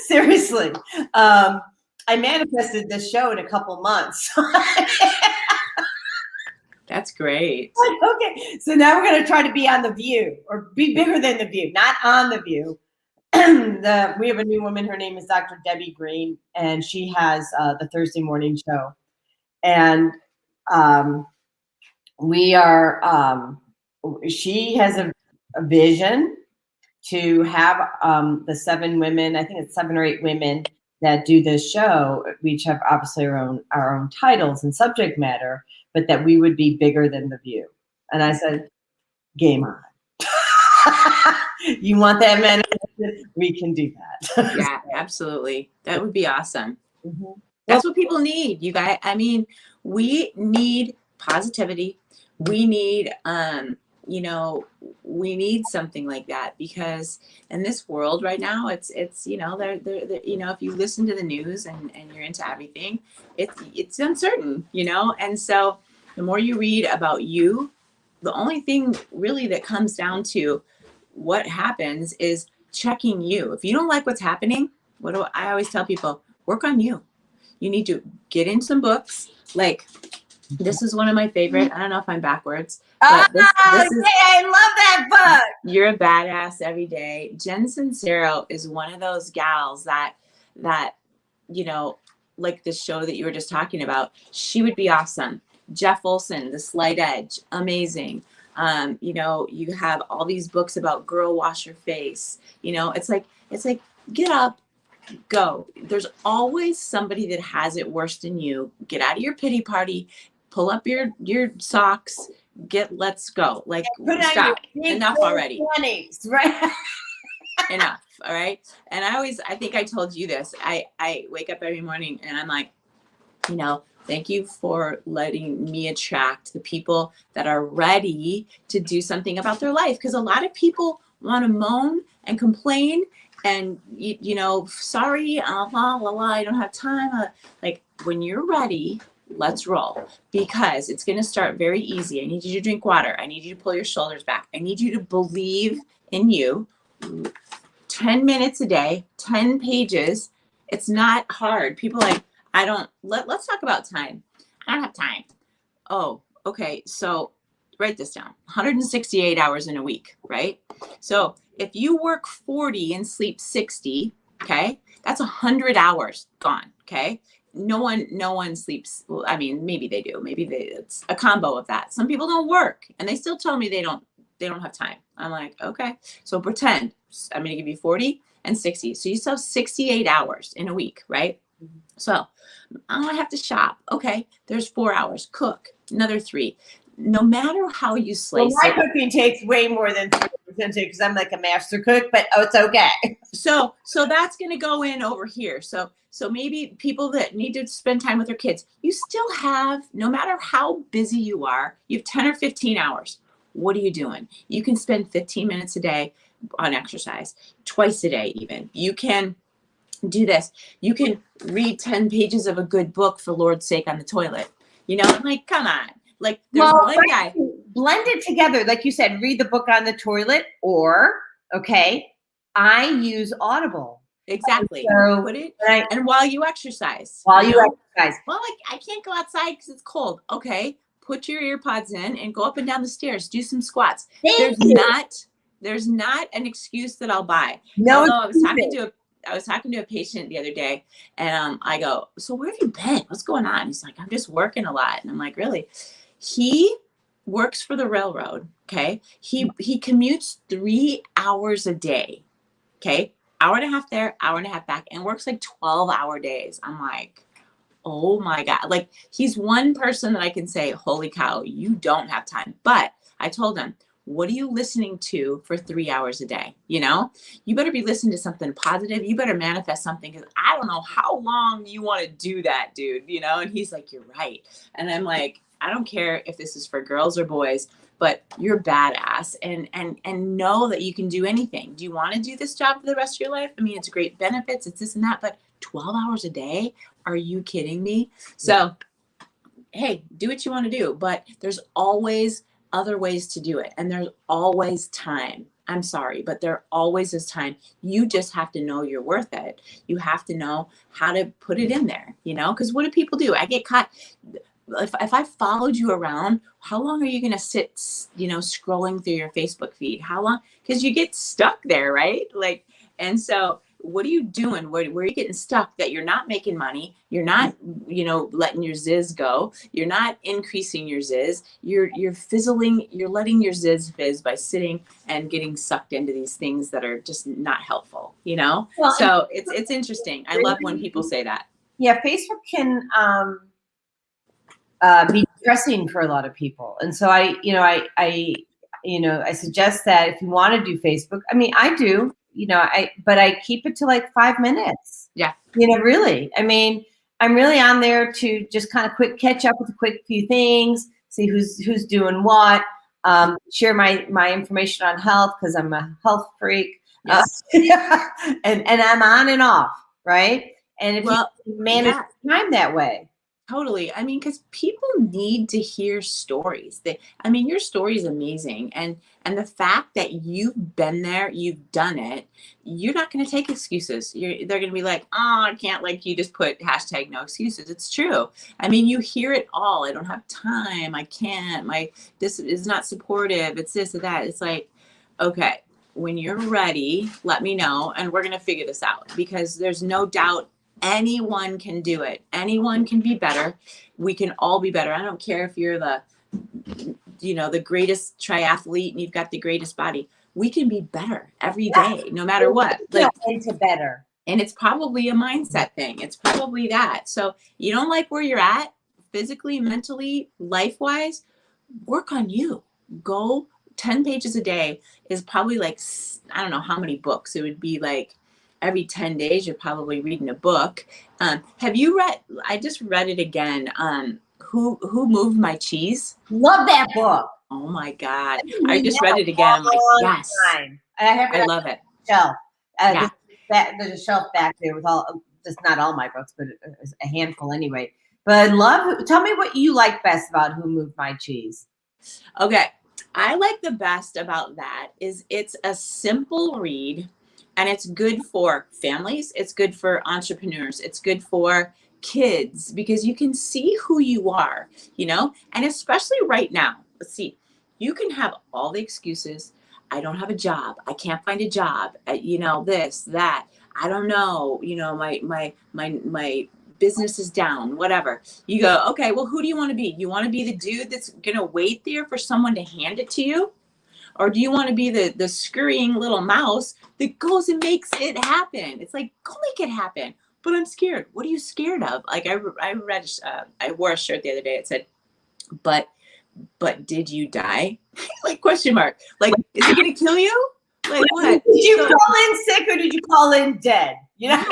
seriously, I manifested this show in a couple months. That's great. Okay, so now we're going to try to be on The View, or be bigger than The View, not on The View. We have a new woman. Her name is Dr. Debbie Green, and she has the Thursday morning show. And she has a vision to have the 7 women, I think it's 7 or 8 women that do this show. We each have obviously our own titles and subject matter, but that we would be bigger than The View. And I said, game on. You want that manifested? We can do that. Yeah, absolutely. That would be awesome. Mm-hmm. That's what people need, you guys. I mean, we need positivity. We need, we need something like that, because in this world right now, it's they're if you listen to the news and you're into everything, it's uncertain, and so the more you read about you, the only thing really that comes down to what happens is checking you. If you don't like what's happening, what do I always tell people? Work on you. You need to get in some books. Like, this is one of my favorite. I don't know if I'm backwards. But this is, I love that book. You're a Badass Every Day. Jen Sincero is one of those gals that like the show that you were just talking about. She would be awesome. Jeff Olson, The Slight Edge, amazing. You have all these books about girl wash your face. It's like get up, go. There's always somebody that has it worse than you. Get out of your pity party, pull up your socks, let's go. Like, stop. Enough already. 20s, right? Enough. All right. And I think I told you this. I wake up every morning and I'm like, thank you for letting me attract the people that are ready to do something about their life. Because a lot of people want to moan and complain and, you know, sorry, la, la, la, I don't have time. Like, when you're ready, let's roll, because it's going to start very easy. I need you to drink water. I need you to pull your shoulders back. I need you to believe in you. 10 minutes a day, 10 pages. It's not hard. People like, let's talk about time. I don't have time. Oh, okay. So write this down. 168 hours in a week, right? So if you work 40 and sleep 60, okay, that's 100 hours gone, okay? No one sleeps. Well, I mean, maybe they do. It's a combo of that. Some people don't work and they still tell me they don't have time. I'm like, okay, so pretend I'm going to give you 40 and 60. So you still have 68 hours in a week, right? So I have to shop. Okay, there's 4 hours. Cook, another 3. No matter how you slice my cooking takes way more than 3% because I'm like a master cook, but it's okay. So that's going to go in over here. So maybe people that need to spend time with their kids, you still have, no matter how busy you are, you have 10 or 15 hours. What are you doing? You can spend 15 minutes a day on exercise, twice a day even. You can do this. You can read 10 pages of a good book, for Lord's sake, on the toilet. You know, like, come on. Like, there's one guy. Blend it together. Like you said, read the book on the toilet, or, okay, I use Audible. Exactly. So, put it, and while you exercise. Well, like, I can't go outside because it's cold. Okay. Put your ear pods in and go up and down the stairs. Do some squats. There's not an excuse that I'll buy. No, I was talking to a patient the other day, and I go, so where have you been? What's going on? He's like, I'm just working a lot. And I'm like, really? He works for the railroad. Okay. He commutes 3 hours a day. Okay. Hour and a half there, hour and a half back, and works like 12-hour days. I'm like, oh my God. Like, he's one person that I can say, holy cow, you don't have time. But I told him, what are you listening to for 3 hours a day? You know, you better be listening to something positive. You better manifest something, because I don't know how long you want to do that, dude, you know? And he's like, you're right. And I'm like, I don't care if this is for girls or boys, but you're badass, and know that you can do anything. Do you want to do this job for the rest of your life? I mean, it's great benefits, it's this and that, but 12 hours a day? Are you kidding me? So, hey, do what you want to do, but there's always other ways to do it. And there's always time. I'm sorry, but there always is time. You just have to know you're worth it. You have to know how to put it in there, you know, because what do people do? I get caught. If I followed you around, how long are you going to sit, you know, scrolling through your Facebook feed? How long? Because you get stuck there, right? Like, and so what are you doing? Where are you getting stuck that you're not making money? You're not, you know, letting your zizz go. You're not increasing your zizz. You're fizzling. You're letting your zizz fizz by sitting and getting sucked into these things that are just not helpful, you know? Well, so it's interesting. I love when people say that. Yeah, Facebook can be depressing for a lot of people. And so I suggest that if you want to do Facebook, I mean, I do, you know, but I keep it to like 5 minutes. Yeah. You know, really. I mean, I'm really on there to just kind of quick catch up with a quick few things, see who's doing what, share my information on health, because I'm a health freak. Yes. And I'm on and off, right? And if you manage time that way. Totally. I mean, because people need to hear stories. Your story is amazing. And the fact that you've been there, you've done it, you're not going to take excuses. They're going to be like, oh, I can't, like you just put hashtag no excuses. It's true. I mean, you hear it all. I don't have time. I can't. This is not supportive. It's this or that. It's like, okay, when you're ready, let me know. And we're going to figure this out, because there's no doubt anyone can do it. Anyone can be better. We can all be better. I don't care if you're the greatest triathlete and you've got the greatest body. We can be better every day, no matter what. Like, into better. And it's probably a mindset thing. It's probably that. So you don't like where you're at physically, mentally, life-wise, work on you. Go 10 pages a day is probably like, I don't know how many books. It would be like every 10 days, you're probably reading a book. Have you read, I just read it again. Who Moved My Cheese? Love that book. Oh my God. I just read it again. I'm like, yes. And I have it I on love it. the shelf. Yeah. There's a shelf back there with just not all my books, but a handful anyway. But tell me what you like best about Who Moved My Cheese? Okay. I like the best about that is it's a simple read, and it's good for families. It's good for entrepreneurs. It's good for kids because you can see who you are, and especially right now. Let's see, you can have all the excuses. I don't have a job. I can't find a job. This, that. I don't know. My business is down, whatever. You go, okay, well, who do you want to be? You want to be the dude that's going to wait there for someone to hand it to you? Or do you want to be the scurrying little mouse that goes and makes it happen? It's like, go make it happen. But I'm scared. What are you scared of? Like I wore a shirt the other day. It said, but did you die? Like question mark. Like, is it going to kill you? Like what? Did you call in sick or did you call in dead? Yeah,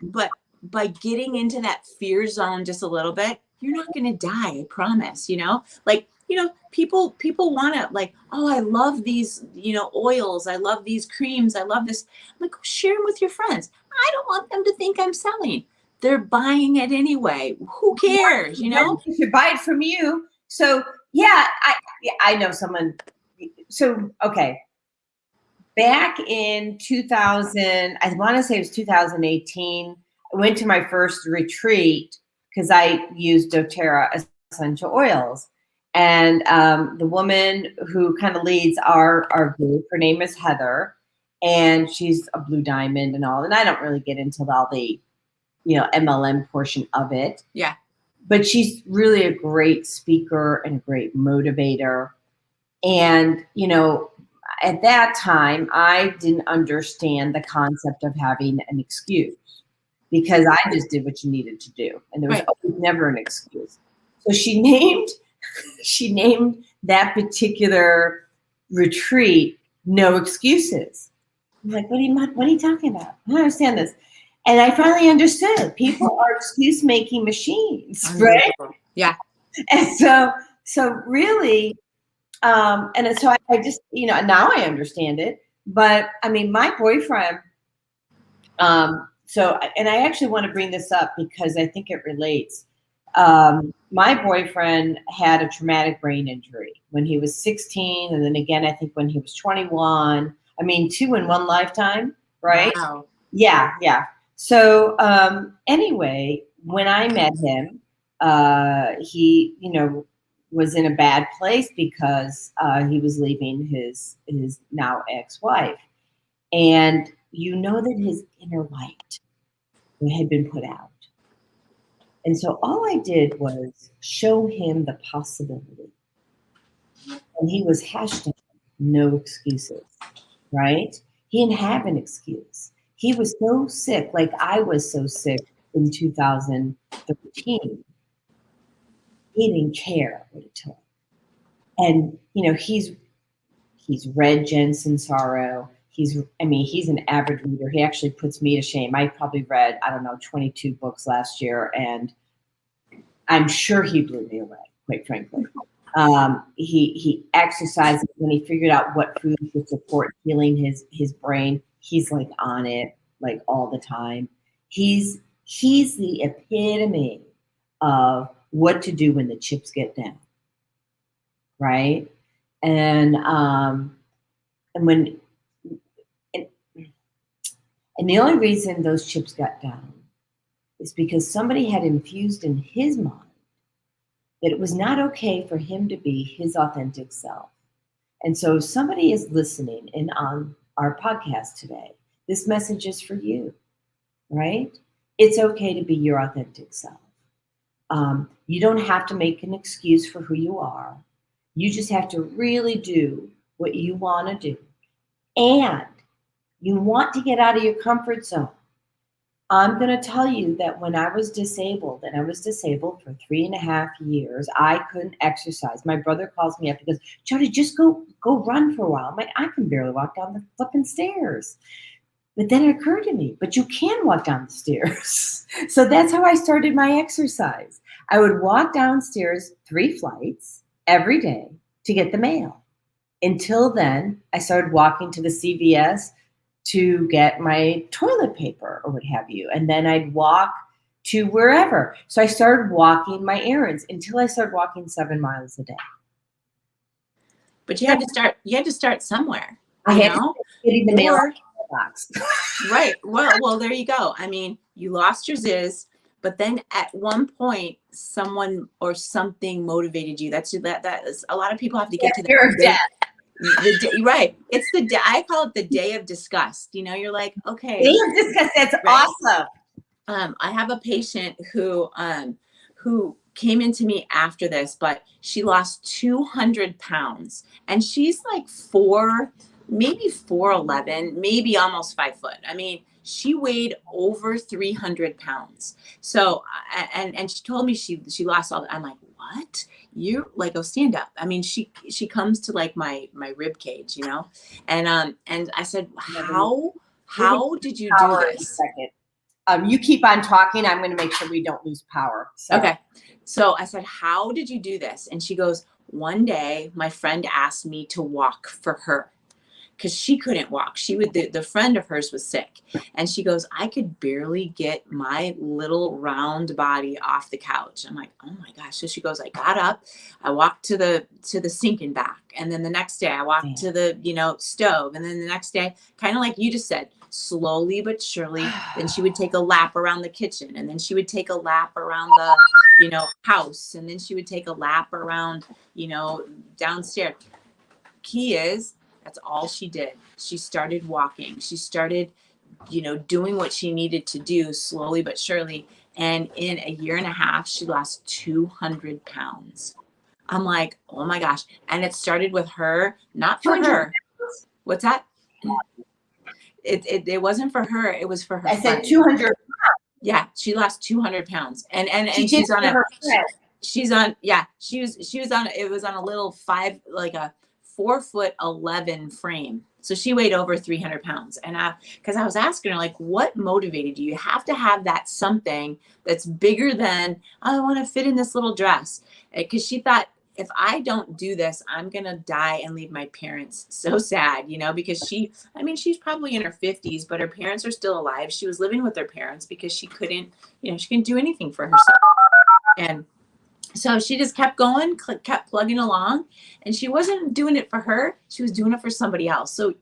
but by getting into that fear zone just a little bit, you're not going to die. I promise, people want to like, oh, I love these, oils. I love these creams. I love this. I'm like, share them with your friends. I don't want them to think I'm selling. They're buying it anyway. Who cares? They should buy it from you. So yeah, I know someone. So, okay. Back in 2000, I want to say it was 2018, I went to my first retreat because I used doTERRA essential oils. And the woman who kind of leads our group, her name is Heather, and she's a Blue Diamond and all. And I don't really get into all the, MLM portion of it. Yeah. But she's really a great speaker and a great motivator. And, at that time, I didn't understand the concept of having an excuse because I just did what you needed to do. And there was always never an excuse. So she named that particular retreat, No Excuses. I'm like, what are you talking about? I don't understand this. And I finally understood. People are excuse-making machines, right? Yeah. And so really, and so I just, now I understand it. But I mean, my boyfriend, and I actually want to bring this up because I think it relates. My boyfriend had a traumatic brain injury when he was 16. And then again, I think when he was 21, I mean, 2 in one lifetime, right? Wow. Yeah. Yeah. So, anyway, when I met him, he, was in a bad place because he was leaving his now ex-wife. And that his inner light had been put out. And so all I did was show him the possibility. And he was hashtag no excuses, right? He didn't have an excuse. He was so sick, like I was so sick in 2013. He didn't care what it took. And, he's read Jen Sincero. He's an avid reader. He actually puts me to shame. I probably read, 22 books last year, and I'm sure he blew me away, quite frankly. He exercised when he figured out what foods would support healing his brain. He's like on it, like all the time. He's the epitome of what to do when the chips get down, right? And the only reason those chips got down is because somebody had infused in his mind that it was not okay for him to be his authentic self. And so if somebody is listening in on our podcast today, this message is for you, right? It's okay to be your authentic self. You don't have to make an excuse for who you are. You just have to really do what you want to do. And you want to get out of your comfort zone. I'm going to tell you that when I was disabled, and I was disabled for 3.5 years, I couldn't exercise. My brother calls me up and goes, Jody, just go run for a while. I'm like, I can barely walk down the flipping stairs. But then it occurred to me, but you can walk down the stairs. So that's how I started my exercise. I would walk downstairs 3 flights every day to get the mail. Until then, I started walking to the CVS to get my toilet paper or what have you. And then I'd walk to wherever. So I started walking my errands until I started walking 7 miles a day. But you had to start somewhere. I had to getting the mail box. Right. Well, there you go. I mean, you lost your Zizz, but then at one point, someone or something motivated you. That is a lot of people have to get to that. The day, right. It's the day. I call it the day of disgust. You know, you're like, okay. Day of disgust. That's right? Awesome. I have a patient who came into me after this, but she lost 200 pounds, and she's like maybe 4'11", maybe almost 5 foot. I mean, she weighed over 300 pounds. So, and she told me she lost all that. I'm like, what? You like, go stand up. I mean, she comes to like my rib cage, you know? And I said, how did you do this? You keep on talking. I'm going to make sure we don't lose power. So. Okay. So I said, how did you do this? And she goes, one day my friend asked me to walk for her, because she couldn't walk. The friend of hers was sick. And she goes, I could barely get my little round body off the couch. I'm like, oh my gosh. So she goes, I got up, I walked to the sink and back. And then the next day I walked to the, stove. And then the next day, kind of like you just said, slowly but surely, then she would take a lap around the kitchen. And then she would take a lap around the, house. And then she would take a lap around, downstairs. Key is, that's all she did. She started walking. She started, doing what she needed to do slowly but surely. And in a year and a half, she lost 200 pounds. I'm like, oh my gosh. And it started with her, not for her. What's that? It wasn't for her. It was for her. I said 200 pounds. Yeah, she lost 200 pounds. And she's on it was on a little 4'11" frame. So she weighed over 300 pounds. And because I was asking her, like, what motivated you? You have to have that something that's bigger than, I want to fit in this little dress. Because she thought, if I don't do this, I'm going to die and leave my parents so sad, because she's probably in her 50s, but her parents are still alive. She was living with her parents because she couldn't do anything for herself. And so she just kept going, kept plugging along, and she wasn't doing it for her. She was doing it for somebody else. So,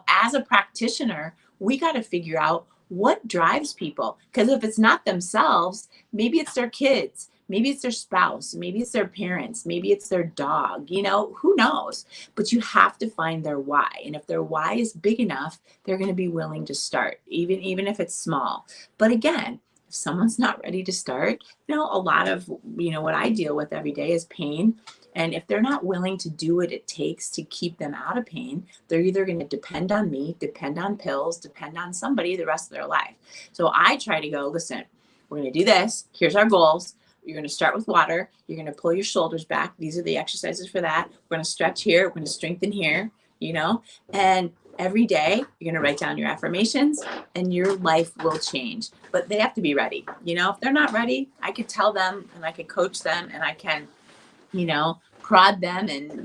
as a practitioner, we got to figure out what drives people. Because if it's not themselves, maybe it's their kids, maybe it's their spouse, maybe it's their parents, maybe it's their dog, who knows? But you have to find their why. And if their why is big enough, they're going to be willing to start, even if it's small. But again, if someone's not ready to start, a lot of, what I deal with every day is pain. And if they're not willing to do what it takes to keep them out of pain, they're either going to depend on me, depend on pills, depend on somebody the rest of their life. So I try to go, listen, we're going to do this. Here's our goals. You're going to start with water. You're going to pull your shoulders back. These are the exercises for that. We're going to stretch here. We're going to strengthen here, and every day you're going to write down your affirmations and your life will change. But they have to be ready. If they're not ready, I could tell them and I could coach them and I can, prod them and,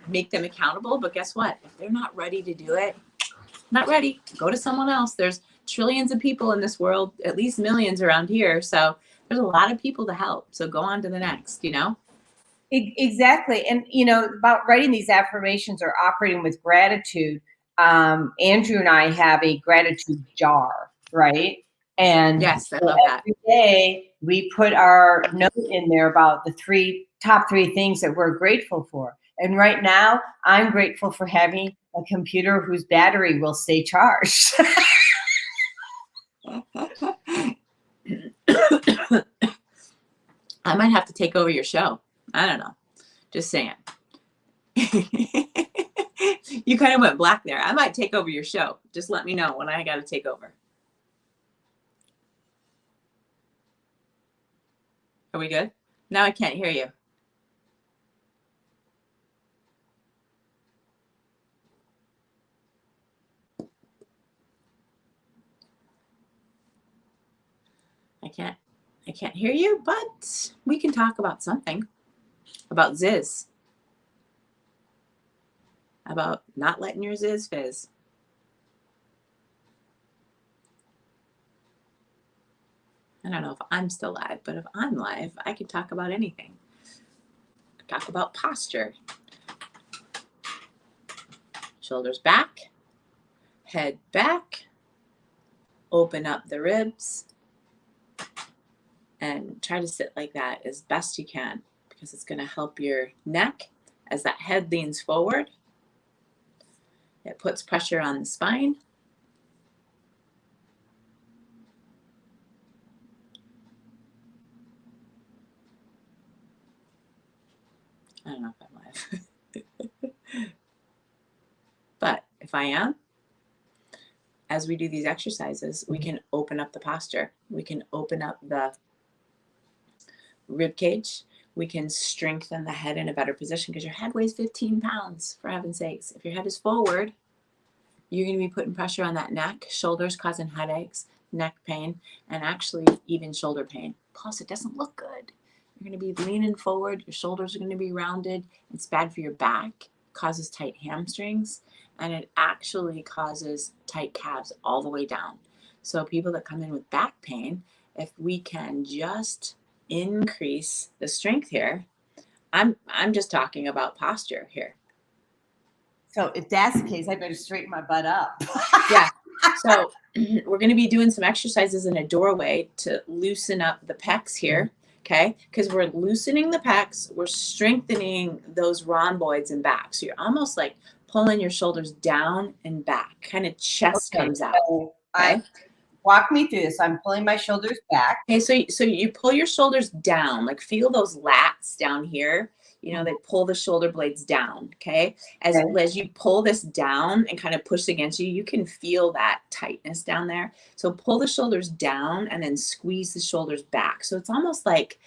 make them accountable. But guess what? If they're not ready to do it, not ready, go to someone else. There's trillions of people in this world, at least millions around here. So there's a lot of people to help. So go on to the next, Exactly. And, about writing these affirmations or operating with gratitude, Andrew and I have a gratitude jar, right? And yes, I love that. Every day we put our note in there about the top three things that we're grateful for. And right now I'm grateful for having a computer whose battery will stay charged. I might have to take over your show. I don't know. Just saying. You kind of went black there. I might take over your show. Just let me know when I got to take over. Are we good? Now I can't hear you. I can't hear you, but we can talk about something. About Zizz. about not letting your zizz fizz. I don't know if I'm still live, but if I'm live, I can talk about anything. Talk about posture. Shoulders back, head back, open up the ribs, and try to sit like that as best you can, because it's going to help your neck as that head leans forward. It puts pressure on the spine. I don't know if I'm live. But if I am, as we do these exercises, we can open up the posture. We can open up the rib cage. We can strengthen the head in a better position, because your head weighs 15 pounds, for heaven's sakes. If your head is forward, you're going to be putting pressure on that neck, shoulders, causing headaches, neck pain, and actually even shoulder pain. Plus, it doesn't look good. You're going to be leaning forward. Your shoulders are going to be rounded. It's bad for your back, causes tight hamstrings, and it actually causes tight calves all the way down. So people that come in with back pain, if we can just increase the strength here, I'm just talking about posture here. So if that's the case, I better straighten my butt up. Yeah. So we're going to be doing some exercises in a doorway to loosen up the pecs here. Okay. Because we're loosening the pecs. We're strengthening those rhomboids and back. So you're almost like pulling your shoulders down and back, kind of chest comes out. So Okay. Walk me through this. I'm pulling my shoulders back. Okay. So you pull your shoulders down, like feel those lats down here. You know, they pull the shoulder blades down. Okay. As you pull this down and kind of push against you, you can feel that tightness down there. So pull the shoulders down and then squeeze the shoulders back. So it's almost like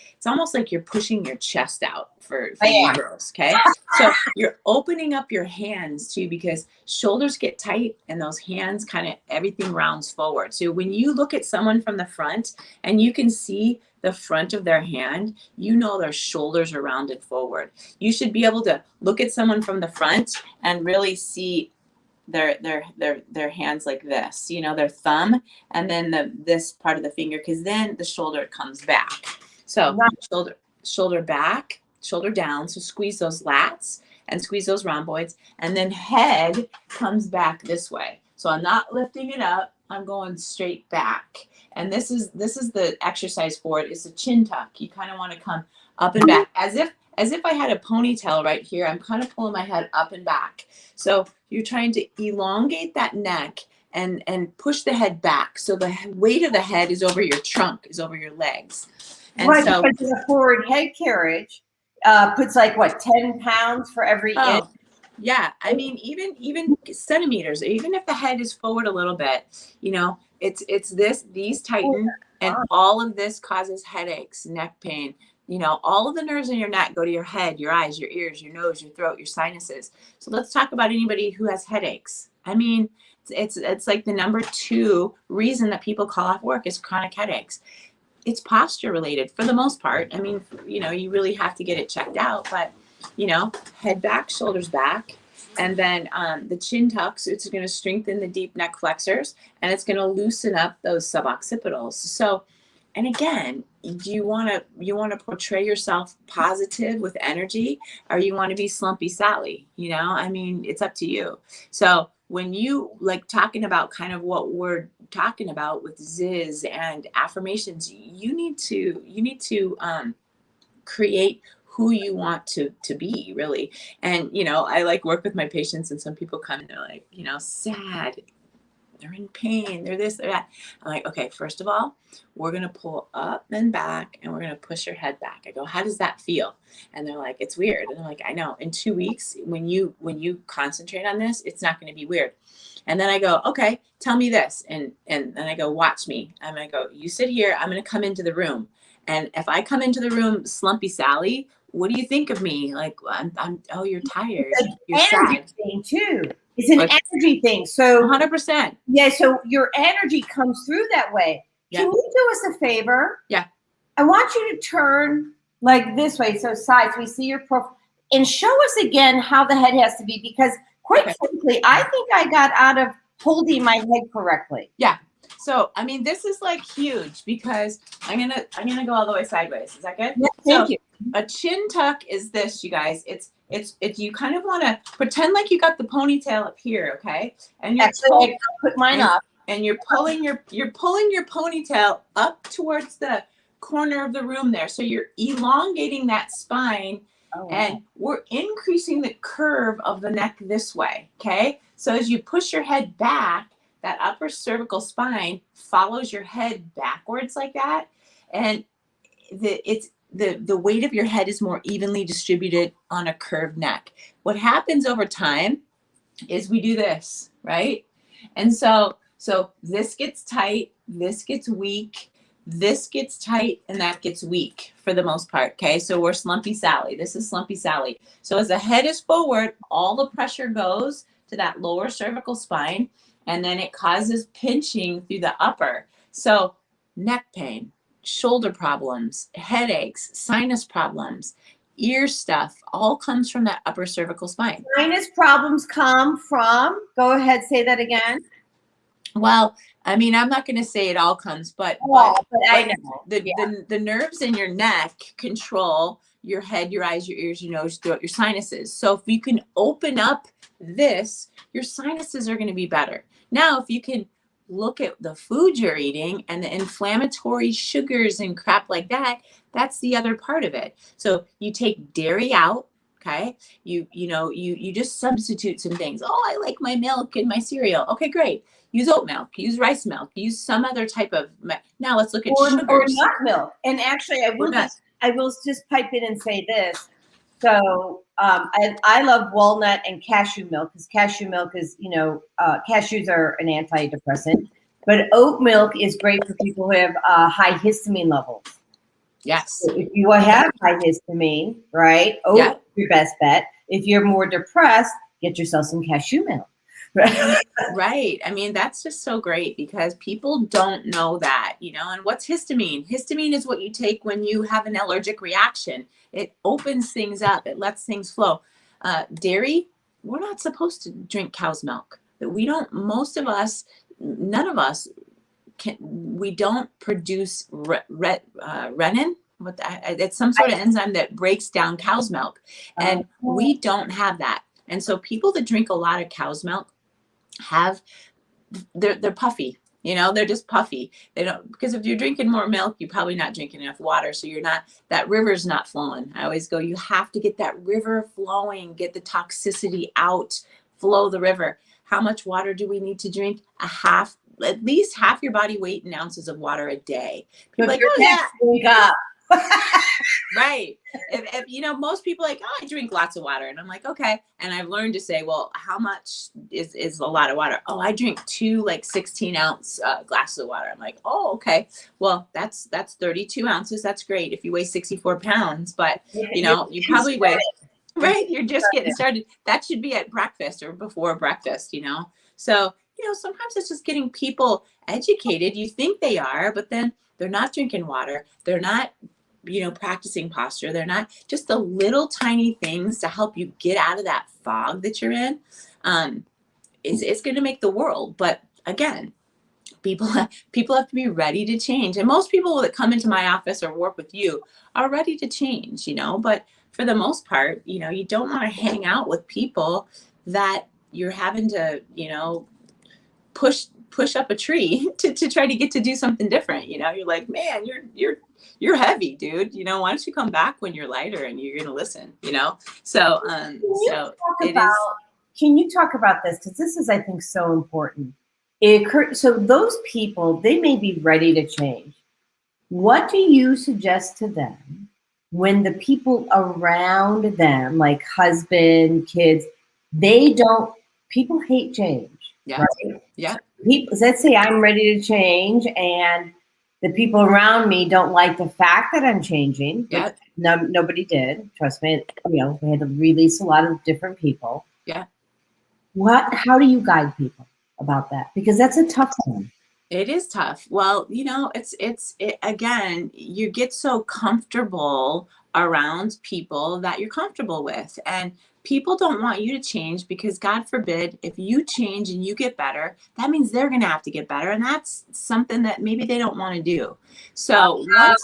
you're pushing your chest out for you girls. Okay. So you're opening up your hands too, because shoulders get tight and those hands kind of everything rounds forward. So when you look at someone from the front and you can see the front of their hand, you know their shoulders are rounded forward. You should be able to look at someone from the front and really see their hands like this, you know, their thumb and then this part of the finger, because then the shoulder comes back. So shoulder back, shoulder down. So squeeze those lats and squeeze those rhomboids, and then head comes back this way. So I'm not lifting it up. I'm going straight back. And this is the exercise for it. It's a chin tuck. You kind of want to come up and back as if I had a ponytail right here. I'm kind of pulling my head up and back. So you're trying to elongate that neck and push the head back. So the weight of the head is over your trunk, is over your legs. And right, so because the forward head carriage puts like what, 10 pounds for every inch? Yeah, I mean, even centimeters, even if the head is forward a little bit, you know, these tighten, and all of this causes headaches, neck pain. You know, all of the nerves in your neck go to your head, your eyes, your ears, your nose, your throat, your sinuses. So let's talk about anybody who has headaches. I mean, it's like the number 2 reason that people call off work is chronic headaches. It's posture related for the most part. I mean, you know, you really have to get it checked out, but you know, head back, shoulders back, and then the chin tucks. It's going to strengthen the deep neck flexors, and it's going to loosen up those suboccipitals. So, and again, do you want to portray yourself positive with energy, or you want to be slumpy Sally? You know, I mean, it's up to you. So when you like talking about kind of what we're talking about with Zizz and affirmations, you need to create who you want to be, really. And, you know, I like work with my patients, and some people come and they're like, you know, sad, they're in pain, they're this, they're that. I'm like, okay, first of all, we're going to pull up and back, and we're going to push your head back. I go, how does that feel? And they're like, it's weird. And I'm like, I know, in 2 weeks, when you concentrate on this, it's not going to be weird. And then I go, okay, tell me this. And then I go, watch me. I'm going to go, you sit here, I'm going to come into the room. And if I come into the room, slumpy Sally, what do you think of me? Like, oh, you're tired. You're energy sad. thing too. It's an energy thing. So 100%. yeah, so your energy comes through that way. Yeah. Can you do us a favor? Yeah. I want you to turn like this way, so sides. We see your profile, and show us again how the head has to be, because Quite frankly, I think I got out of holding my head correctly. Yeah. So, I mean, this is like huge because I'm gonna go all the way sideways. Is that good? Yeah, thank you. A chin tuck is this, you guys. It's you kind of want to pretend like you got the ponytail up here, okay? And you're Actually, I'll put mine up. And you're pulling your ponytail up towards the corner of the room there. So you're elongating that spine. Oh, and we're increasing the curve of the neck this way, okay? So as you push your head back, that upper cervical spine follows your head backwards like that. And the weight of your head is more evenly distributed on a curved neck. What happens over time is we do this, right? And so this gets tight, this gets weak, this gets tight, and that gets weak for the most part, okay? So we're Slumpy Sally. This is Slumpy Sally. So as the head is forward, all the pressure goes to that lower cervical spine, and then it causes pinching through the upper. So neck pain, shoulder problems, headaches, sinus problems, ear stuff, all comes from that upper cervical spine. Sinus problems come from, go ahead, say that again. Well, I mean, I'm not going to say it all comes, but I know. The nerves in your neck control your head, your eyes, your ears, your nose, throat, your sinuses. So if you can open up this, your sinuses are going to be better. Now, if you can look at the food you're eating and the inflammatory sugars and crap like that, that's the other part of it. So you take dairy out, okay? You just substitute some things. Oh, I like my milk and my cereal. Okay, great. Use oat milk, use rice milk, use some other type of. Now let's look at sugars. Or nut milk. And actually, I will just pipe in and say this. So I love walnut and cashew milk because cashew milk is, cashews are an antidepressant. But oat milk is great for people who have high histamine levels. Yes. So if you have high histamine, right? Oat is your best bet. If you're more depressed, get yourself some cashew milk. Right. I mean, that's just so great because people don't know that, and what's histamine? Histamine is what you take when you have an allergic reaction. It opens things up. It lets things flow. Dairy, we're not supposed to drink cow's milk. We don't, most of us, none of us we don't produce renin. It's some sort of enzyme that breaks down cow's milk. And we don't have that. And so people that drink a lot of cow's milk they're puffy, they're just puffy. They don't, because if you're drinking more milk, you're probably not drinking enough water. So that river's not flowing. I always go, you have to get that river flowing, get the toxicity out, flow the river. How much water do we need to drink? At least half your body weight in ounces of water a day. People like, oh yeah. Right. If most people are like, oh, I drink lots of water. And I'm like, okay. And I've learned to say, well, how much is a lot of water? Oh, I drink 2 16-ounce glasses of water. I'm like, oh, okay. Well, that's 32 ounces. That's great if you weigh 64 pounds. But, you probably weigh, right. You're just getting started. That should be at breakfast or before breakfast, So, sometimes it's just getting people educated. You think they are, but then they're not drinking water. They're not, practicing posture. They're not, just the little tiny things to help you get out of that fog that you're in. It's going to make the world. But again, people have to be ready to change. And most people that come into my office or work with you are ready to change, but for the most part, you don't want to hang out with people that you're having to, push up a tree to try to get to do something different. You're like, man, you're heavy, dude. Why don't you come back when you're lighter and you're going to listen, So, can you talk about this? Because this is, I think, so important. So those people, they may be ready to change. What do you suggest to them when the people around them, like husband, kids, people hate change? Yeah. Right? Yeah. Let's say I'm ready to change and the people around me don't like the fact that I'm changing. Yeah. Nobody did. Trust me. We had to release a lot of different people. Yeah. How do you guide people about that? Because that's a tough one. It is tough. Well, it's again, you get so comfortable around people that you're comfortable with. And people don't want you to change because, God forbid, if you change and you get better, that means they're going to have to get better. And that's something that maybe they don't want to do. So once,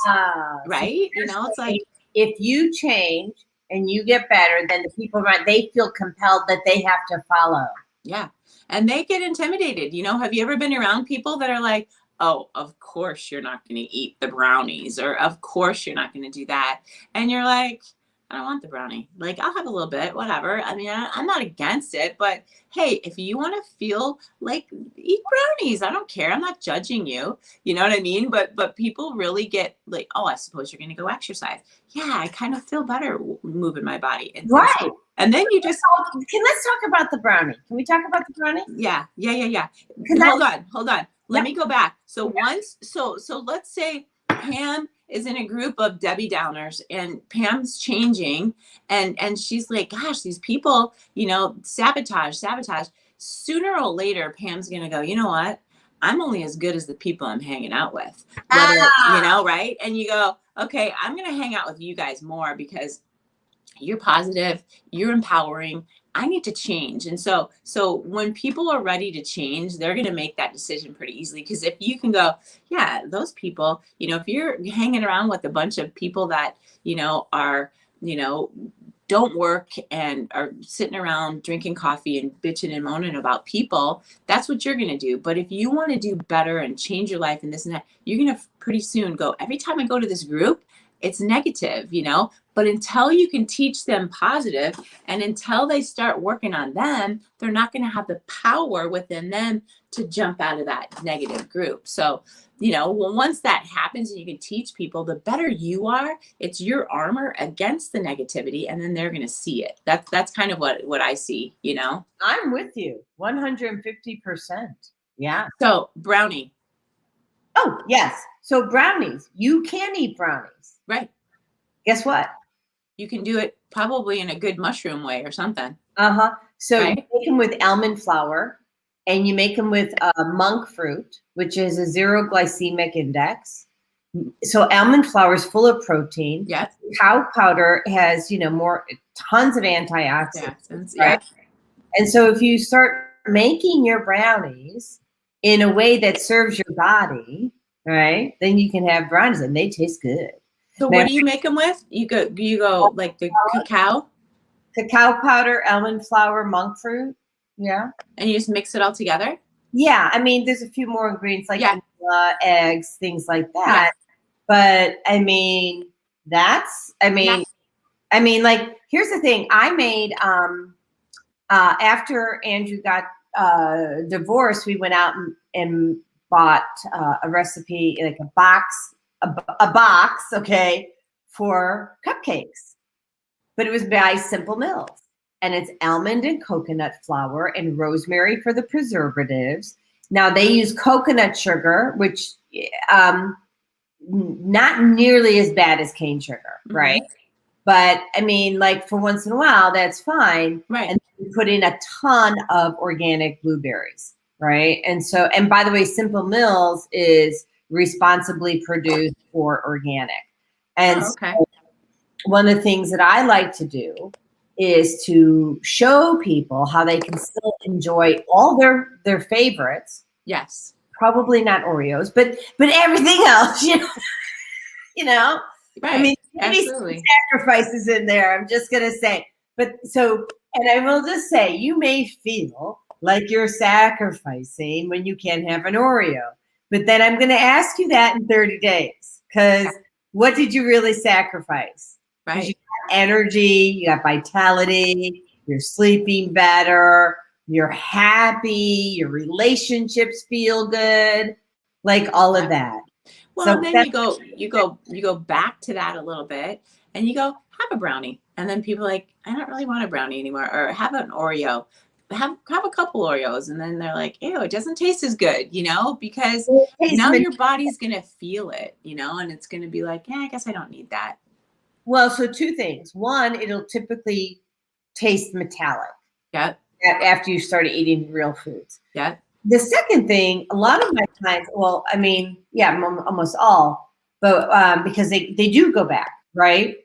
right? You know, it's like, if you change and you get better, then the people around, they feel compelled that they have to follow. yeah. And they get intimidated. You know, have you ever been around people that are like, oh, of course you're not going to eat the brownies, or of course you're not going to do that. And you're like, I don't want the brownie. Like, I'll have a little bit, whatever. I mean, I'm not against it, but hey, if you want to feel like, eat brownies, I don't care. I'm not judging you. You know what I mean? But people really get like, oh, I suppose you're going to go exercise. Yeah, I kind of feel better moving my body. Right. And then you just, let's talk about the brownie. Can we talk about the brownie? yeah. Hold on. Let Yep. me go back. So so let's say Pam is in a group of Debbie Downers, and Pam's changing, and she's like, gosh, these people, you know, sabotage. Sooner or later, Pam's going to go, you know what? I'm only as good as the people I'm hanging out with. Whether, you know, right? And you go, okay, I'm going to hang out with you guys more because you're positive, you're empowering. I need to change. And so when people are ready to change, they're going to make that decision pretty easily. Because if you can go, yeah, those people, you know, if you're hanging around with a bunch of people that, you know, are, you know, don't work and are sitting around drinking coffee and bitching and moaning about people, that's what you're going to do. But if you want to do better and change your life and this and that, you're going to pretty soon go, every time I go to this group, it's negative, you know, but until you can teach them positive and until they start working on them, they're not going to have the power within them to jump out of that negative group. So, you know, once that happens and you can teach people, the better you are, it's your armor against the negativity, and then they're going to see it. That's kind of what I see, you know. I'm with you 150%. Yeah. So brownie. Oh, yes. So brownies, you can eat brownies. Right. Guess what? You can do it probably in a good mushroom way or something. Uh-huh. So Right. you make them with almond flour, and you make them with monk fruit, which is a 0 glycemic index. So almond flour is full of protein. Yes. Cacao powder has, you know, tons of antioxidants. Yeah. Right? And so if you start making your brownies in a way that serves your body, right, then you can have brownies and they taste good. So what do you make them with? You go like the cacao powder, almond flour, monk fruit. Yeah. and you just mix it all together? Yeah. I mean, there's a few more ingredients like vanilla, eggs, things like that. Yeah. But I mean, like, here's the thing. I made, after Andrew got divorced, we went out and bought a recipe, like a box, okay, for cupcakes. But it was by Simple Mills. And it's almond and coconut flour and rosemary for the preservatives. Now they use coconut sugar, which not nearly as bad as cane sugar, right? But I mean, like, for once in a while, that's fine. Right. And you put in a ton of organic blueberries, right? And so, and by the way, Simple Mills is responsibly produced or organic. And okay. So one of the things that I like to do is to show people how they can still enjoy all their favorites. Yes. Probably not Oreos, but everything else, you know. Right. I mean, absolutely. some sacrifices in there. I'm just gonna say, but so, and I will just say, you may feel like you're sacrificing when you can't have an Oreo, but then I'm gonna ask you that in 30 days, because what did you really sacrifice? Right. You got energy, you got vitality, you're sleeping better, you're happy, your relationships feel good, like all of that. Well, So then you go back to that a little bit, and you go, have a brownie, and then people are like, I don't really want a brownie anymore, or have an Oreo, have a couple Oreos, and then they're like, ew, it doesn't taste as good, you know, because now your body's gonna feel it, you know, and it's gonna be like, yeah, I guess I don't need that. Well, so two things. One, it'll typically taste metallic. Yeah. After you started eating real foods. Yeah. The second thing, a lot of my clients, well, I mean, yeah, almost all, but because they do go back, right?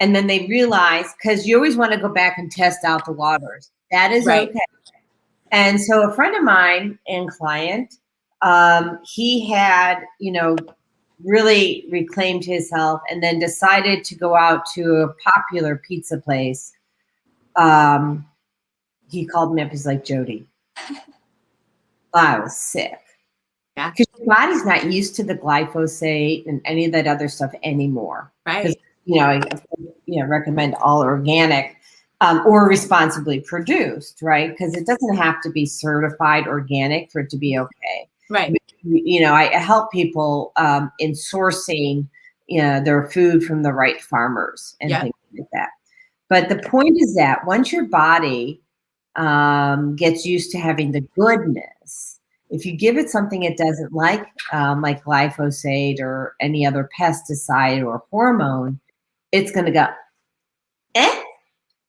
and then they realize, because you always want to go back and test out the waters. That is Right. okay. And so a friend of mine and client, he had, really reclaimed his health and then decided to go out to a popular pizza place. He called me up. He's like, Jody, I was sick. Yeah. Because your body's not used to the glyphosate and any of that other stuff anymore. Right. I recommend all organic or responsibly produced, right? Because it doesn't have to be certified organic for it to be okay. Right. I help people in sourcing, their food from the right farmers and things like that. But the point is that once your body gets used to having the goodness, if you give it something it doesn't like glyphosate or any other pesticide or hormone, it's going to go,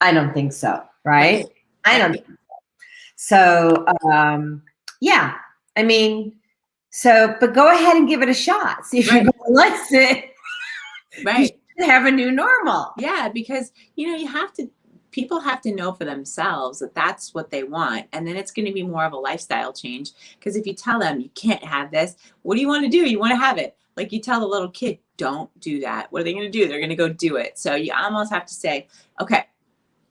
I don't think so, right? I don't think so. So, but go ahead and give it a shot. See if you're going to like it. Right. You should have a new normal. Yeah, because, people have to know for themselves that that's what they want. And then it's going to be more of a lifestyle change. Because if you tell them you can't have this, what do you want to do? You want to have it. Like you tell the little kid, don't do that. What are they going to do? They're going to go do it. So you almost have to say, okay,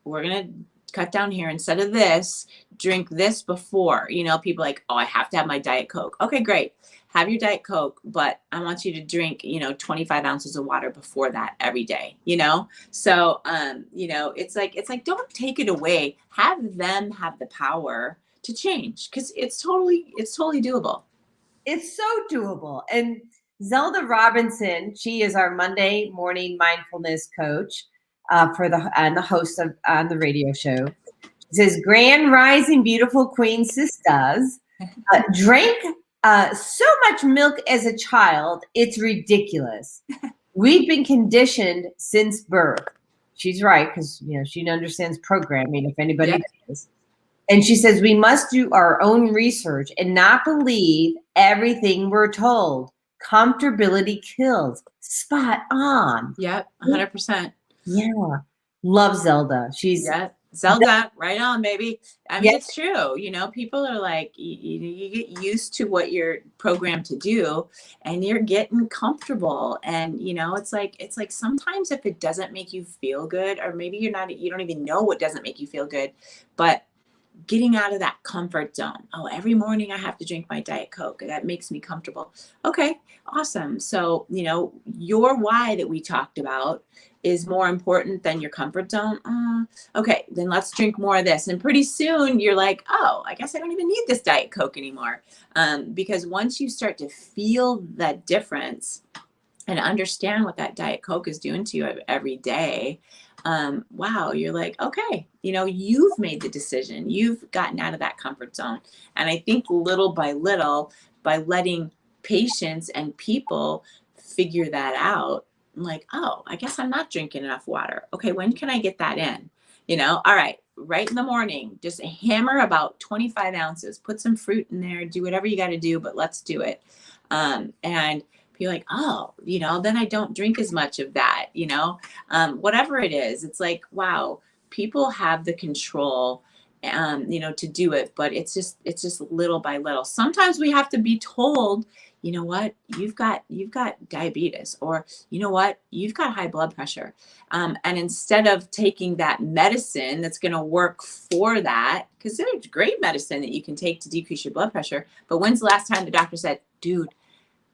we're going to cut down here. Instead of this, drink this before. People like, oh, I have to have my Diet Coke. Okay, great. Have your Diet Coke, but I want you to drink, 25 ounces of water before that every day, So, it's like, don't take it away. Have them have the power to change because it's totally doable. It's so doable. And Zelda Robinson, she is our Monday morning mindfulness coach and the host on the radio show. She says, Grand Rising Beautiful Queen Sisters, drank so much milk as a child, it's ridiculous. We've been conditioned since birth. She's right, because she understands programming, if anybody does. And she says we must do our own research and not believe everything we're told. Comfortability kills. Spot on. Yep, 100%. Yeah. Love Zelda. She's Zelda, right on, baby. I mean, it's true. People are like, you get used to what you're programmed to do and you're getting comfortable. And, it's like sometimes if it doesn't make you feel good, or maybe you don't even know what doesn't make you feel good, but getting out of that comfort zone. Oh, every morning I have to drink my Diet Coke. That makes me comfortable. Okay, awesome. So, your why that we talked about is more important than your comfort zone. Okay, then let's drink more of this. And pretty soon you're like, oh, I guess I don't even need this Diet Coke anymore. Because once you start to feel that difference and understand what that Diet Coke is doing to you every day, wow, you're like, okay, you've made the decision. You've gotten out of that comfort zone. And I think little by little, by letting patients and people figure that out, I'm like, oh, I guess I'm not drinking enough water. Okay, when can I get that in? All right, right in the morning, just hammer about 25 ounces, put some fruit in there, do whatever you got to do, but let's do it. And be like, oh, then I don't drink as much of that, whatever it is. It's like, wow, people have the control, to do it, but it's just little by little. Sometimes we have to be told, you know what, you've got diabetes, or you know what, you've got high blood pressure. And instead of taking that medicine that's going to work for that, because there's great medicine that you can take to decrease your blood pressure. But when's the last time the doctor said, dude,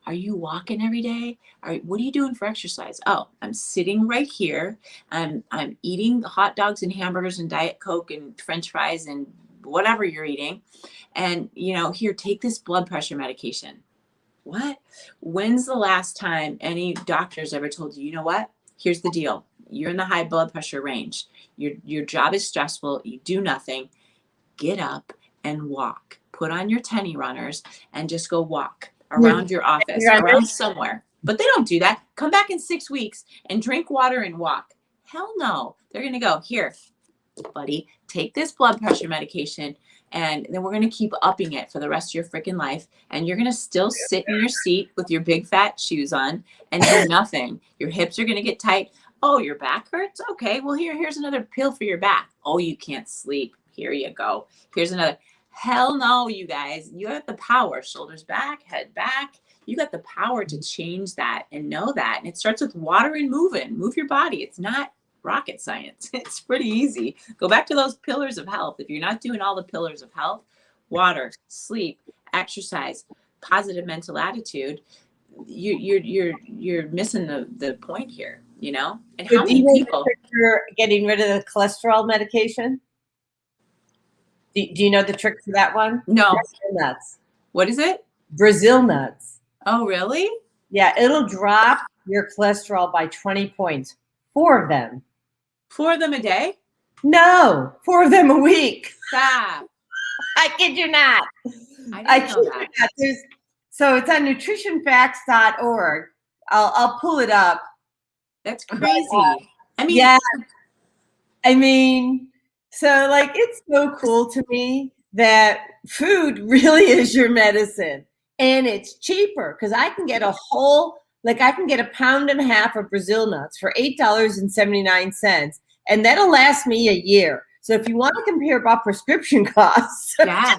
are you walking every day? What are you doing for exercise? Oh, I'm sitting right here. I'm eating hot dogs and hamburgers and Diet Coke and French fries and whatever you're eating. And, here, take this blood pressure medication. What? When's the last time any doctors ever told you, you know what? Here's the deal. You're in the high blood pressure range. Your job is stressful. You do nothing. Get up and walk. Put on your tenny runners and just go walk around your office, around somewhere. But they don't do that. Come back in 6 weeks and drink water and walk. Hell no. They're going to go, here, buddy, take this blood pressure medication, and then we're going to keep upping it for the rest of your freaking life. And you're going to still sit in your seat with your big fat shoes on and do nothing. Your hips are going to get tight. Oh, your back hurts? Okay, well, here's another pill for your back. Oh, you can't sleep. Here you go. Here's another. Hell no, you guys. You have the power. Shoulders back, head back. You got the power to change that and know that. And it starts with water and moving. Move your body. It's not rocket science. It's pretty easy. Go back to those pillars of health. If you're not doing all the pillars of health, water, sleep, exercise, positive mental attitude, you're missing the point here, you know? And how many people you're getting rid of the cholesterol medication? Do you know the trick to that one? No. Brazil nuts. What is it? Brazil nuts. Oh, really? Yeah, it'll drop your cholesterol by 20 points. 4 of them. 4 of them a day? No, 4 of them a week. Stop. I kid you not. I didn't know that. So it's on nutritionfacts.org. I'll pull it up. That's crazy. I mean, yeah. I mean, so like it's so cool to me that food really is your medicine, and it's cheaper because I can get I can get a pound and a half of Brazil nuts for $8.79, and that'll last me a year. So if you want to compare about prescription costs, yeah.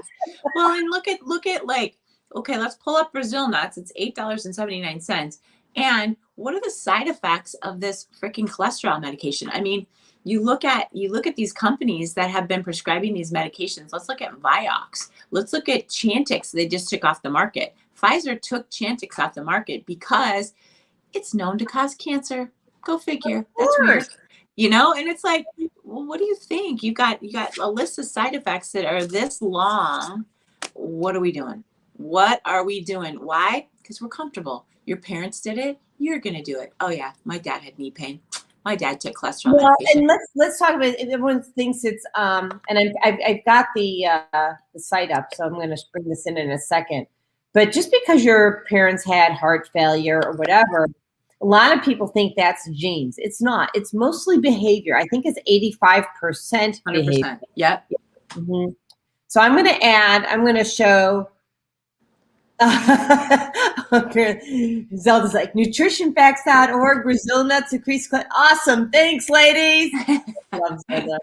Well, and look at like, okay, let's pull up Brazil nuts. It's $8.79. And what are the side effects of this freaking cholesterol medication? I mean, you look at these companies that have been prescribing these medications. Let's look at Vioxx. Let's look at Chantix. They just took off the market. Pfizer took Chantix off the market because it's known to cause cancer. Go figure. That's weird. You know, and it's like, well, what do you think? You got a list of side effects that are this long. What are we doing? What are we doing? Why? Because we're comfortable. Your parents did it. You're gonna do it. Oh yeah, my dad had knee pain. My dad took cholesterol medication. And let's talk about it. Everyone thinks it's and I've got the site up, so I'm going to bring this in a second. But just because your parents had heart failure or whatever, a lot of people think that's genes. It's not. It's mostly behavior. I think it's 85% behavior. 100%. Yep. Mm-hmm. So I'm going to show. Zelda's like nutritionfacts.org, Brazil nuts increase. Awesome. Thanks, ladies. Love Zelda.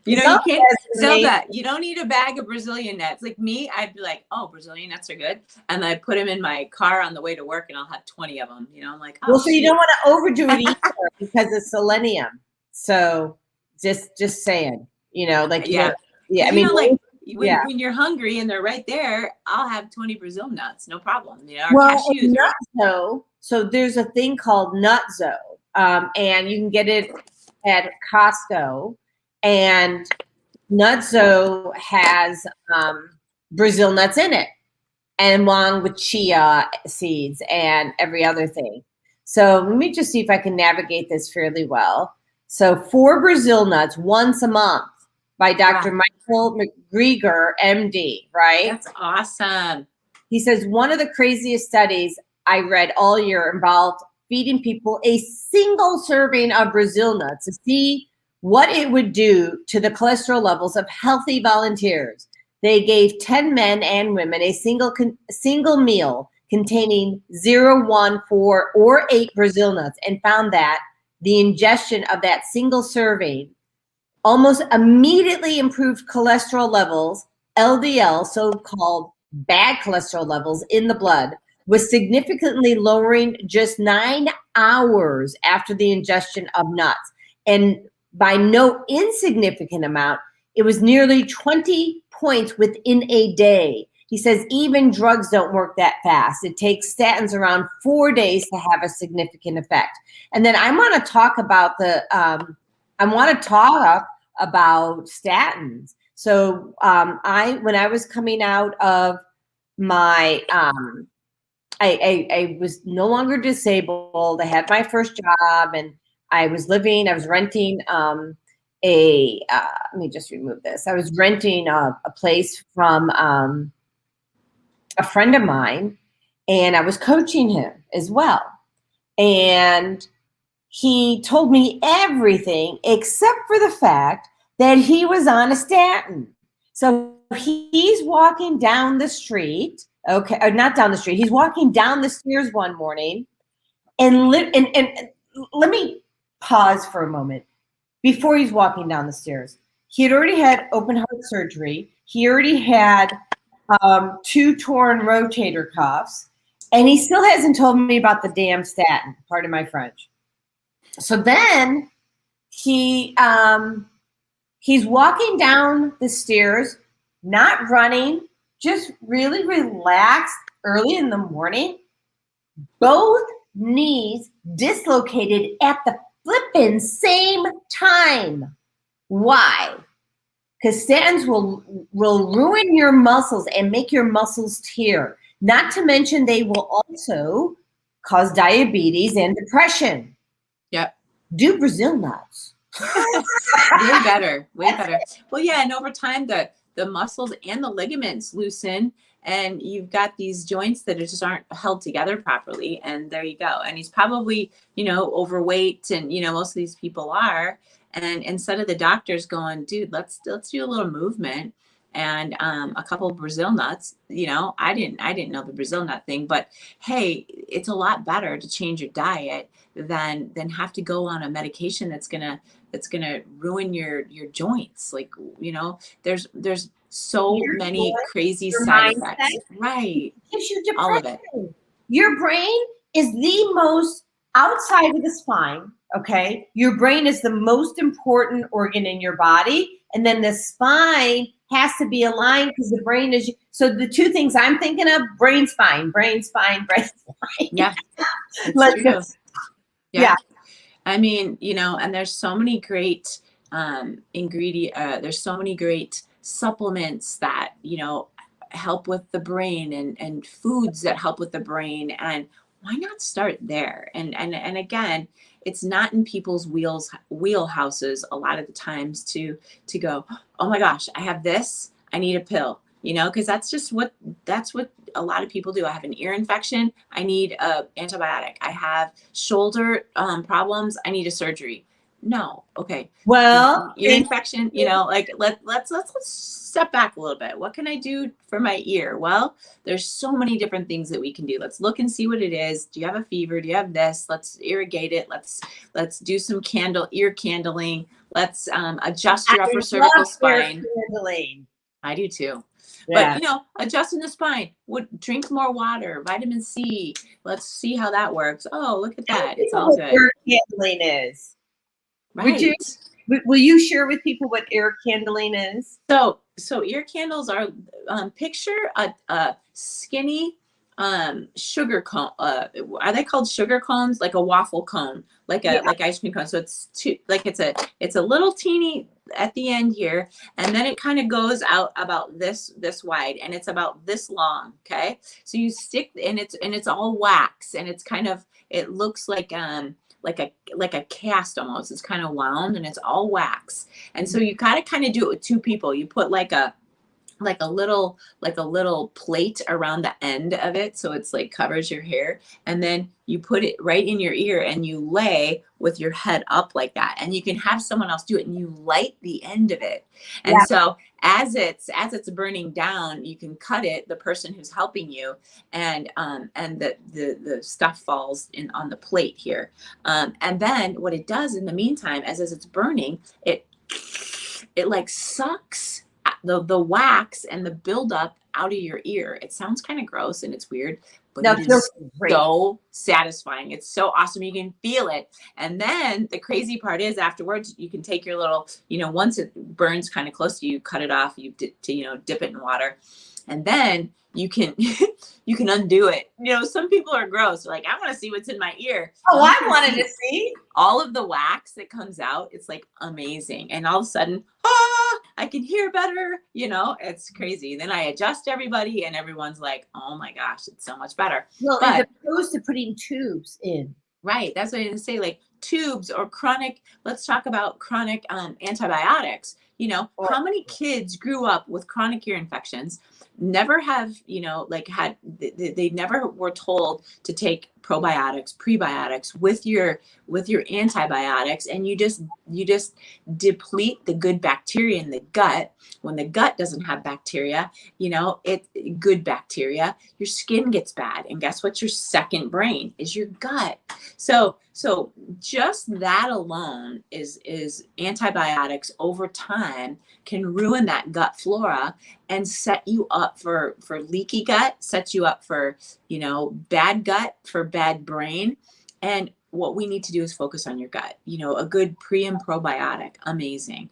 You know, you can't, Zelda, you don't need a bag of Brazilian nuts. Like me, I'd be like, oh, Brazilian nuts are good. And I'd put them in my car on the way to work and I'll have 20 of them. You know, I'm like, oh, well, so you don't want to overdo it either because of selenium. So just saying, you know, like, yeah. Yeah. I mean, mean, like, when you're hungry and they're right there, I'll have 20 Brazil nuts, no problem. You know, cashews. Nutzo, so there's a thing called Nutzo, and you can get it at Costco. And Nutzo has Brazil nuts in it, and along with chia seeds and every other thing. So let me just see if I can navigate this fairly well. So 4 Brazil nuts once a month by Dr. Wow. Michael McGregor, MD, right? That's awesome. He says, one of the craziest studies I read all year involved feeding people a single serving of Brazil nuts to see what it would do to the cholesterol levels of healthy volunteers. They gave 10 men and women a single meal containing 0, 1, 4, or 8 Brazil nuts and found that the ingestion of that single serving almost immediately improved cholesterol levels, LDL, so-called bad cholesterol levels in the blood, was significantly lowering just 9 hours after the ingestion of nuts. And by no insignificant amount, it was nearly 20 points within a day. He says even drugs don't work that fast. It takes statins around 4 days to have a significant effect. And then I want to talk about statins. So when I was coming out of my, I was no longer disabled. I had my first job and I was renting let me just remove this. I was renting a place from a friend of mine, and I was coaching him as well. And he told me everything except for the fact that he was on a statin. So he's walking down the street, okay, or not down the street. He's walking down the stairs one morning, and let me pause for a moment. Before he's walking down the stairs, he had already had open heart surgery. He already had 2 torn rotator cuffs, and he still hasn't told me about the damn statin. Pardon my French. So then he's walking down the stairs, not running, just really relaxed early in the morning. Both knees dislocated at the flippin' same time. Why? Because statins will ruin your muscles and make your muscles tear. Not to mention they will also cause diabetes and depression. Yep. Do Brazil nuts. Way better. Well, yeah, and over time the muscles and the ligaments loosen, and you've got these joints that just aren't held together properly, and there you go. And he's probably, overweight, and most of these people are. And instead of the doctors going, dude, let's do a little movement and a couple of Brazil nuts, I didn't know the Brazil nut thing, but hey, it's a lot better to change your diet than have to go on a medication that's gonna ruin your joints. Like, there's so many crazy side effects. Right. It gives you depression. All of it. Your brain is the most outside of the spine. Okay. Your brain is the most important organ in your body. And then the spine has to be aligned because the brain is. So the 2 things I'm thinking of, brain, spine. Yeah. Let's go. Yeah. I mean, and there's so many great there's so many great supplements that, help with the brain and foods that help with the brain. And why not start there? And again, it's not in people's wheelhouses a lot of the times to go, oh my gosh, I have this, I need a pill, because that's what a lot of people do. I have an ear infection, I need a antibiotic. I have shoulder problems, I need a surgery. No. Okay. Well, ear infection, let's step back a little bit. What can I do for my ear? Well, there's so many different things that we can do. Let's look and see what it is. Do you have a fever? Do you have this? Let's irrigate it. Let's do some ear candling. Let's adjust your upper cervical spine. I do too. Yeah. But adjusting the spine, drink more water, vitamin C. Let's see how that works. Oh, look at that. It's all good. Ear candling is. Right. Will you share with people what ear candling is? So ear candles are, picture a skinny sugar cone. Are they called sugar cones? Like a waffle cone, like ice cream cone. So it's a little teeny at the end here, and then it kind of goes out about this wide, and it's about this long. Okay, so you stick, and it's all wax, and it looks like a cast almost. It's kind of wound, and it's all wax. And so you gotta kind of do it with 2 people. You put like a little plate around the end of it, so it's like covers your hair, and then you put it right in your ear, and you lay with your head up like that, and you can have someone else do it, and you light the end of it. And so as it's burning down, you can cut it, the person who's helping you, and the stuff falls in on the plate here, and then what it does in the meantime, as it's burning, it like sucks the wax and the buildup out of your ear. It sounds kind of gross and it's weird, but it is so satisfying. It's so awesome. You can feel it. And then the crazy part is afterwards, you can take your little, once it burns kind of close to you, cut it off, you dip it in water, and then you can undo it. Some people are gross. They're like, I want to see what's in my ear. Oh, I wanted to see all of the wax that comes out. It's like amazing. And all of a sudden, I can hear better. It's crazy. Then I adjust everybody, and everyone's like, oh my gosh, it's so much better. Well, as opposed to putting tubes in. Right. That's what I didn't say. Like tubes or chronic. Let's talk about chronic antibiotics. You know, how many kids grew up with chronic ear infections, never have, you know, like they never were told to take probiotics, prebiotics with your antibiotics, and you just deplete the good bacteria in the gut. When the gut doesn't have bacteria, you know, good bacteria, your skin gets bad. And guess what? Your second brain is your gut. So just that alone is antibiotics over time can ruin that gut flora and set you up for leaky gut, sets you up for, you know, bad gut, for bad brain. And what we need to do is focus on your gut. You know, a good pre and probiotic, amazing.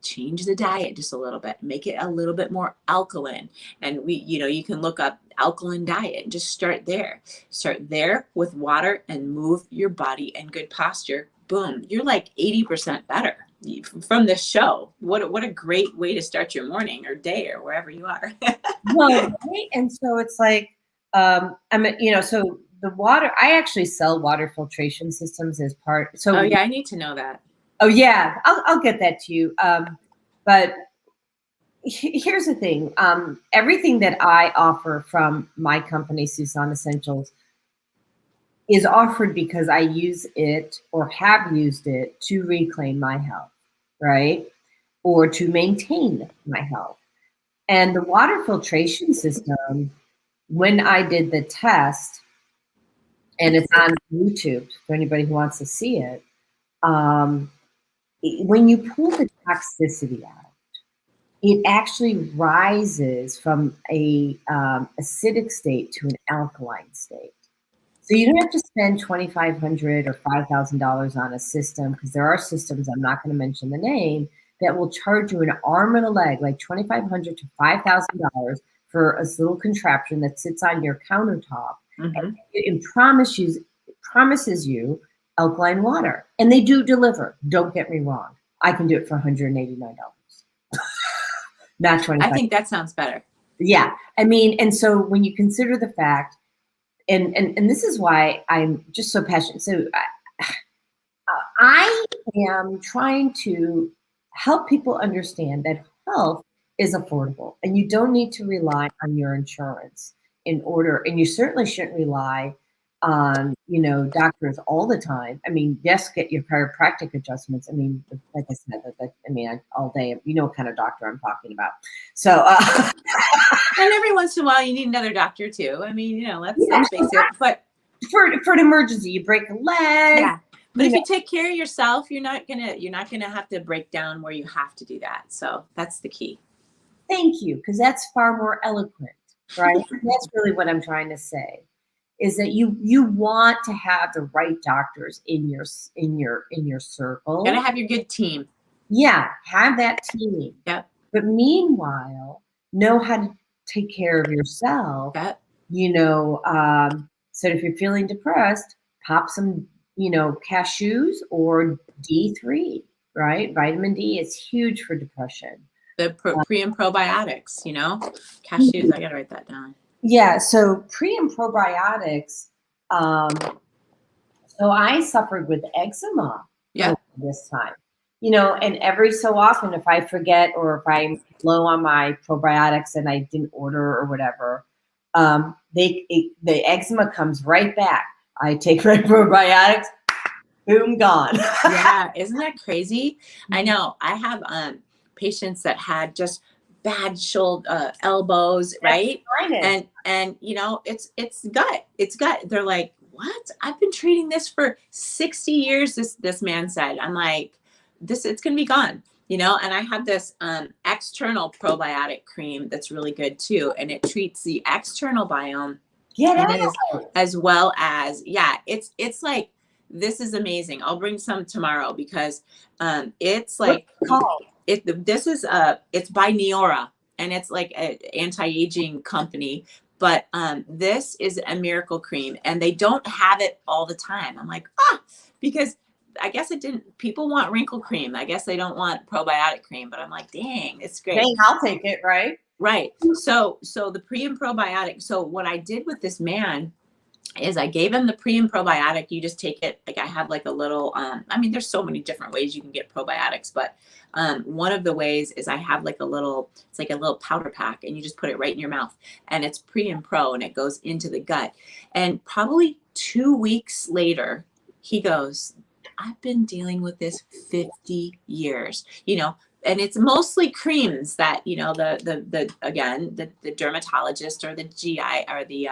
Change the diet just a little bit, make it a little bit more alkaline. And you know, you can look up alkaline diet and just start there. Start there with water and move your body and good posture. Boom, you're like 80% better from this show. What a great way to start your morning or day or wherever you are. Well, right? And so it's like, so the water, I actually sell water filtration systems as part. So, oh yeah, I need to know that. Oh yeah, I'll get that to you. But here's the thing. Everything that I offer from my company, Susan Essentials, is offered because I use it or have used it to reclaim my health, right? Or to maintain my health. And the water filtration system, when I did the test, and it's on YouTube for anybody who wants to see it, when you pull the toxicity out, it actually rises from a acidic state to an alkaline state. So you don't have to spend $2,500 or $5,000 on a system, because there are systems, I'm not going to mention the name, that will charge you an arm and a leg, like $2,500 to $5,000 for a little contraption that sits on your countertop. Mm-hmm. And it promises you alkaline water. And they do deliver. Don't get me wrong. I can do it for $189. Not $25. I think that sounds better. Yeah. I mean, and so when you consider the fact, and this is why I'm just so passionate. So I am trying to help people understand that health is affordable, and you don't need to rely on your insurance in order, and you certainly shouldn't rely on, you know, doctors all the time. I mean, yes, get your chiropractic adjustments. I mean, like I said, all day, you know what kind of doctor I'm talking about. So, and every once in a while you need another doctor too. I mean, you know, let's face it, but for an emergency, you break a leg. Yeah. But if you take care of yourself, you're not gonna have to break down where you have to do that. So that's the key. Thank you, because that's far more eloquent, right? That's really what I'm trying to say, is that you want to have the right doctors in your circle. You gotta have your good team. Yeah, have that team. Yep. But meanwhile, know how to take care of yourself. Yep. You know, so if you're feeling depressed, pop some, you know, cashews or D3, right? Vitamin D is huge for depression. The pre and probiotics, you know, cashews. I gotta write that down. Yeah. So pre and probiotics. So I suffered with eczema. Yeah. This time, you know, and every so often, if I forget or if I'm low on my probiotics and I didn't order or whatever, the eczema comes right back. I take my probiotics, boom, gone. Yeah, isn't that crazy? I know. I have patients that had just bad shoulder, elbows, right? And you know, it's gut. It's gut. They're like, what? I've been treating this for 60 years. This man said. I'm like, it's gonna be gone. You know, and I have this external probiotic cream that's really good too, and it treats the external biome. Yeah, as well as, yeah, it's like, this is amazing. I'll bring some tomorrow because it's like, it's by Neora, and it's like an anti-aging company, but this is a miracle cream, and they don't have it all the time. I'm like, because I guess people want wrinkle cream. I guess they don't want probiotic cream, but I'm like, dang, it's great. Dang, I'll take it, right? Right. So the pre and probiotic. So what I did with this man, is I gave him the pre and probiotic. You just take it. Like I have like a little, I mean, there's so many different ways you can get probiotics, but one of the ways is I have like a little, it's like a little powder pack, and you just put it right in your mouth, and it's pre and pro, and it goes into the gut. And probably 2 weeks later, he goes, I've been dealing with this 50 years, you know, and it's mostly creams that, you know, the dermatologist or the GI or the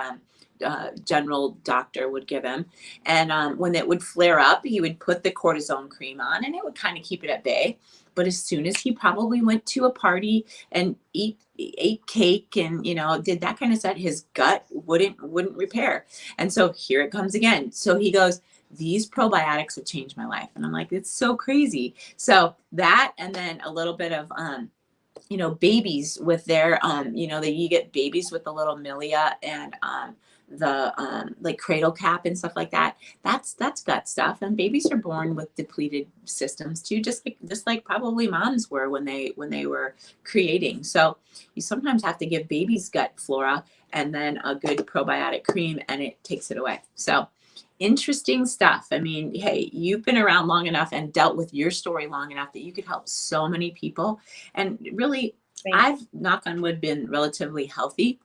general doctor would give him. And when it would flare up, he would put the cortisone cream on, and it would kind of keep it at bay. But as soon as he probably went to a party and ate cake and, you know, did that kind of stuff, his gut wouldn't repair. And so here it comes again. So he goes, these probiotics have changed my life. And I'm like, it's so crazy. So that, and then a little bit of, you know, babies with their, you know, you get babies with the little milia and the like cradle cap and stuff like that. That's gut stuff. And babies are born with depleted systems too, just like probably moms were when they were creating. So you sometimes have to give babies gut flora and then a good probiotic cream, and it takes it away. So interesting stuff. I mean, hey, you've been around long enough and dealt with your story long enough that you could help so many people. And really, I've, knock on wood, been relatively healthy.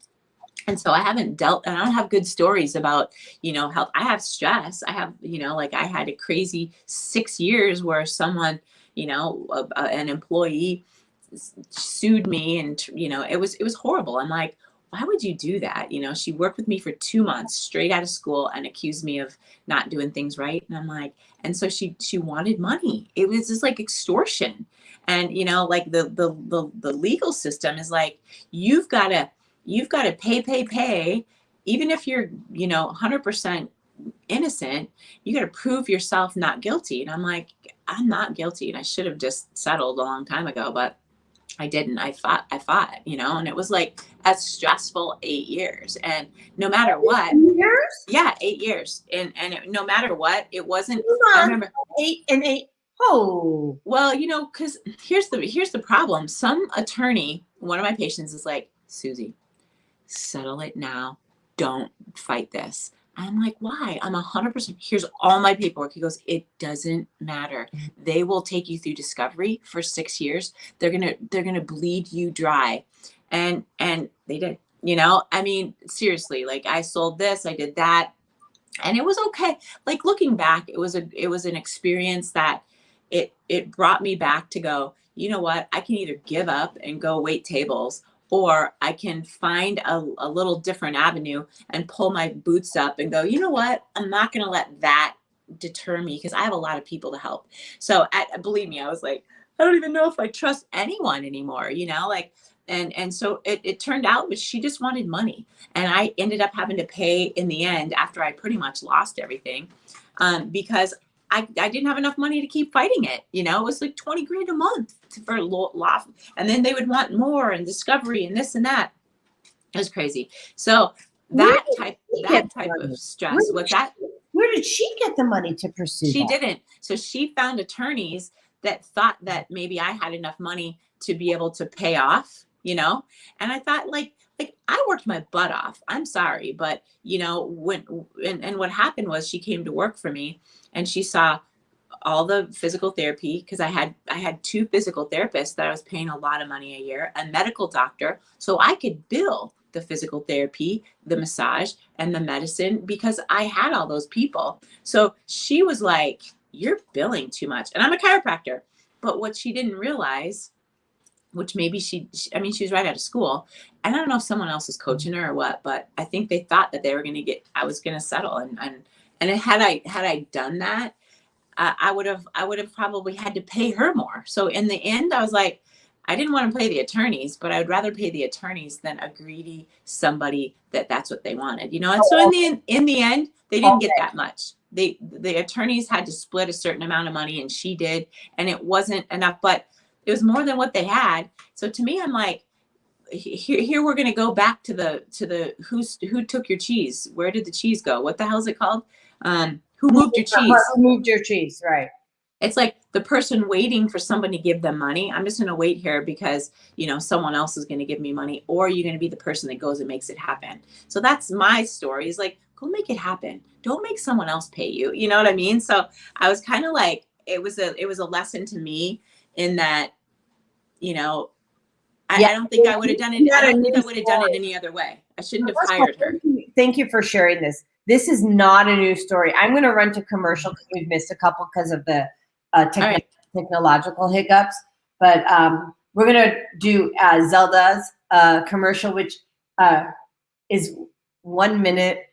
And so I haven't dealt, and I don't have good stories about, you know, health. I have stress. I have, you know, like I had a crazy 6 years where someone, you know, an employee sued me, and, you know, it was horrible. I'm like, why would you do that? You know, she worked with me for 2 months straight out of school and accused me of not doing things right. And I'm like, and so she wanted money. It was just like extortion. And, you know, like the legal system is like, you've got to pay, even if you're, you know, 100% innocent, you got to prove yourself not guilty. And I'm like, I'm not guilty. And I should have just settled a long time ago, but I didn't. I fought, you know, and it was like a stressful 8 years. And no matter what, 8 years? Yeah, 8 years. And no matter what, it wasn't, I remember 8 and 8. Oh, well, you know, cause here's the problem. Some attorney, one of my patients is like, Susie, settle it now. Don't fight this. I'm like, why? I'm 100%. Here's all my paperwork. He goes, it doesn't matter. They will take you through discovery for 6 years. They're gonna bleed you dry, and they did. You know, I mean, seriously. Like, I sold this, I did that, and it was okay. Like, looking back, it was an experience that it brought me back to go, you know what? I can either give up and go wait tables, or I can find a little different avenue and pull my boots up and go, you know what? I'm not going to let that deter me, because I have a lot of people to help. So believe me, I was like, I don't even know if I trust anyone anymore, you know, like, and so it turned out, but she just wanted money. And I ended up having to pay in the end after I pretty much lost everything, because I didn't have enough money to keep fighting it. You know, it was like 20 grand a month for law. And then they would want more and discovery and this and that. It was crazy. So that type of stress, where did she get the money to pursue She that? didn't. So she found attorneys that thought that maybe I had enough money to be able to pay off, you know? And I thought, like I worked my butt off. I'm sorry, but, you know, what happened was, she came to work for me, and she saw all the physical therapy, because I had 2 physical therapists that I was paying a lot of money a year, a medical doctor, so I could bill the physical therapy, the massage, and the medicine, because I had all those people. So she was like, you're billing too much. And I'm a chiropractor. But what she didn't realize, which maybe she was right out of school, and I don't know if someone else was coaching her or what, but I think they thought that I was going to settle. And had I done that, I would have probably had to pay her more. So in the end, I was like, I didn't want to pay the attorneys, but I would rather pay the attorneys than a greedy somebody that's what they wanted, you know? And so in the end, they didn't get that much. The attorneys had to split a certain amount of money, and she did, and it wasn't enough, but it was more than what they had. So to me, I'm like, here we're going to go back to the who took your cheese? Where did the cheese go? What the hell is it called? Who moved your cheese? Who moved your cheese? Right. It's like the person waiting for somebody to give them money. I'm just going to wait here because, you know, someone else is going to give me money, or you're going to be the person that goes and makes it happen. So that's my story. Is like, go make it happen. Don't make someone else pay you. You know what I mean? So I was kind of like, it was a lesson to me in that, you know, Yeah. I don't think I would have done it. I don't think I would have done it any other way. I shouldn't have hired her. Thank you for sharing this. This is not a new story. I'm going to run to commercial because we've missed a couple because of the technological hiccups. But we're going to do Zelda's commercial, which is 1 minute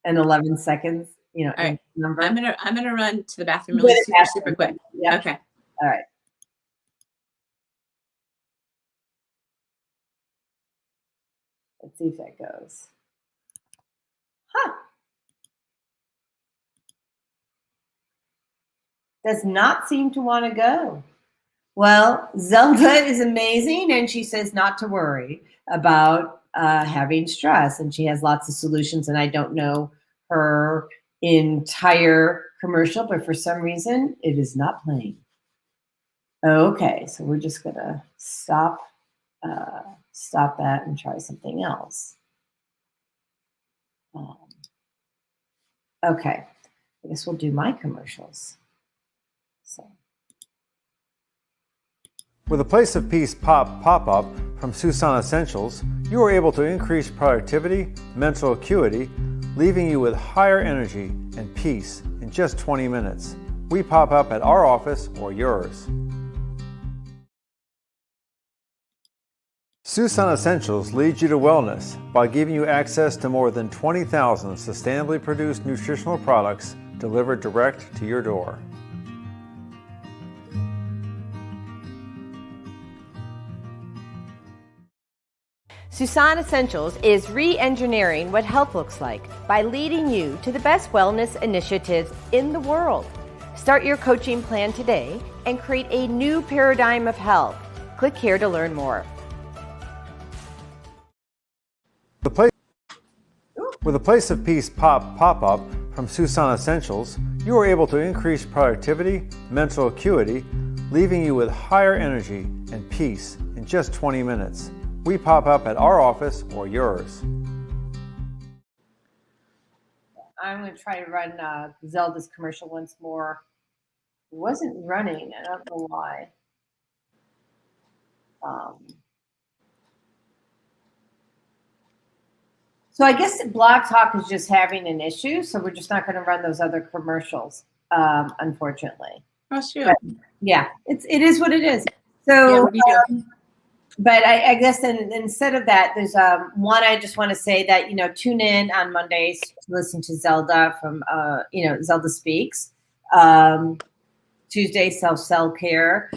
and 11 seconds. You know, all right. number. I'm gonna run to the bathroom really super quick. Yeah. Okay. All right. Let's see if that goes. Huh. Does not seem to want to go. Well, Zelda is amazing, and she says not to worry about having stress, and she has lots of solutions, and I don't know her entire commercial, but for some reason, it is not playing. Okay, so we're just going to stop that and try something else. Okay, I guess we'll do my commercials. So. With a Place of Peace pop-up from Susan Essentials, you are able to increase productivity, mental acuity, leaving you with higher energy and peace in just 20 minutes. We pop up at our office or yours. Susan Essentials leads you to wellness by giving you access to more than 20,000 sustainably produced nutritional products delivered direct to your door. Susan Essentials is re-engineering what health looks like by leading you to the best wellness initiatives in the world. Start your coaching plan today and create a new paradigm of health. Click here to learn more. With a Place of Peace pop-up from Susan Essentials, you are able to increase productivity, mental acuity, leaving you with higher energy and peace in just 20 minutes. We pop up at our office or yours. I'm going to try to run Zelda's commercial once more. It wasn't running. I don't know why. So I guess Blog Talk is just having an issue, so we're just not going to run those other commercials, unfortunately. Oh, shoot. But, yeah, it is what it is. So, yeah, what do you do? But I guess instead of that, there's one I just want to say that, you know, tune in on Mondays to listen to Zelda from, Zelda Speaks. Tuesday, self-care.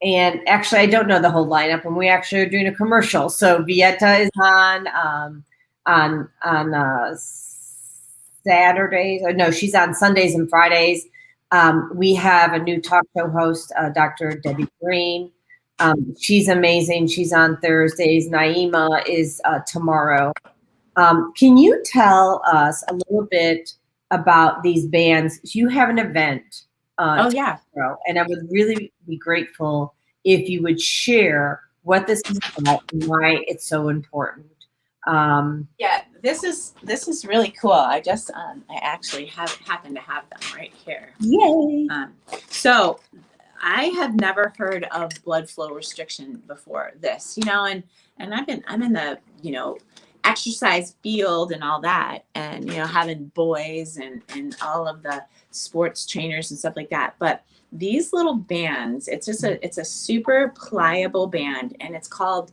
And actually, I don't know the whole lineup, and we actually are doing a commercial. So Vieta is on Saturdays. Or no, she's on Sundays and Fridays. We have a new talk show host, Dr. Debbie Green. She's amazing. She's on Thursdays. Naima is tomorrow. Can you tell us a little bit about these bands? You have an event. Yeah. Tomorrow, and I would really be grateful if you would share what this is about and why it's so important. Yeah, this is really cool. I just I actually happen to have them right here. Yay! So I have never heard of blood flow restriction before this, you know, and I'm in the, you know, exercise field and all that, and, you know, having boys and all of the sports trainers and stuff like that. But these little bands, it's a super pliable band, and it's called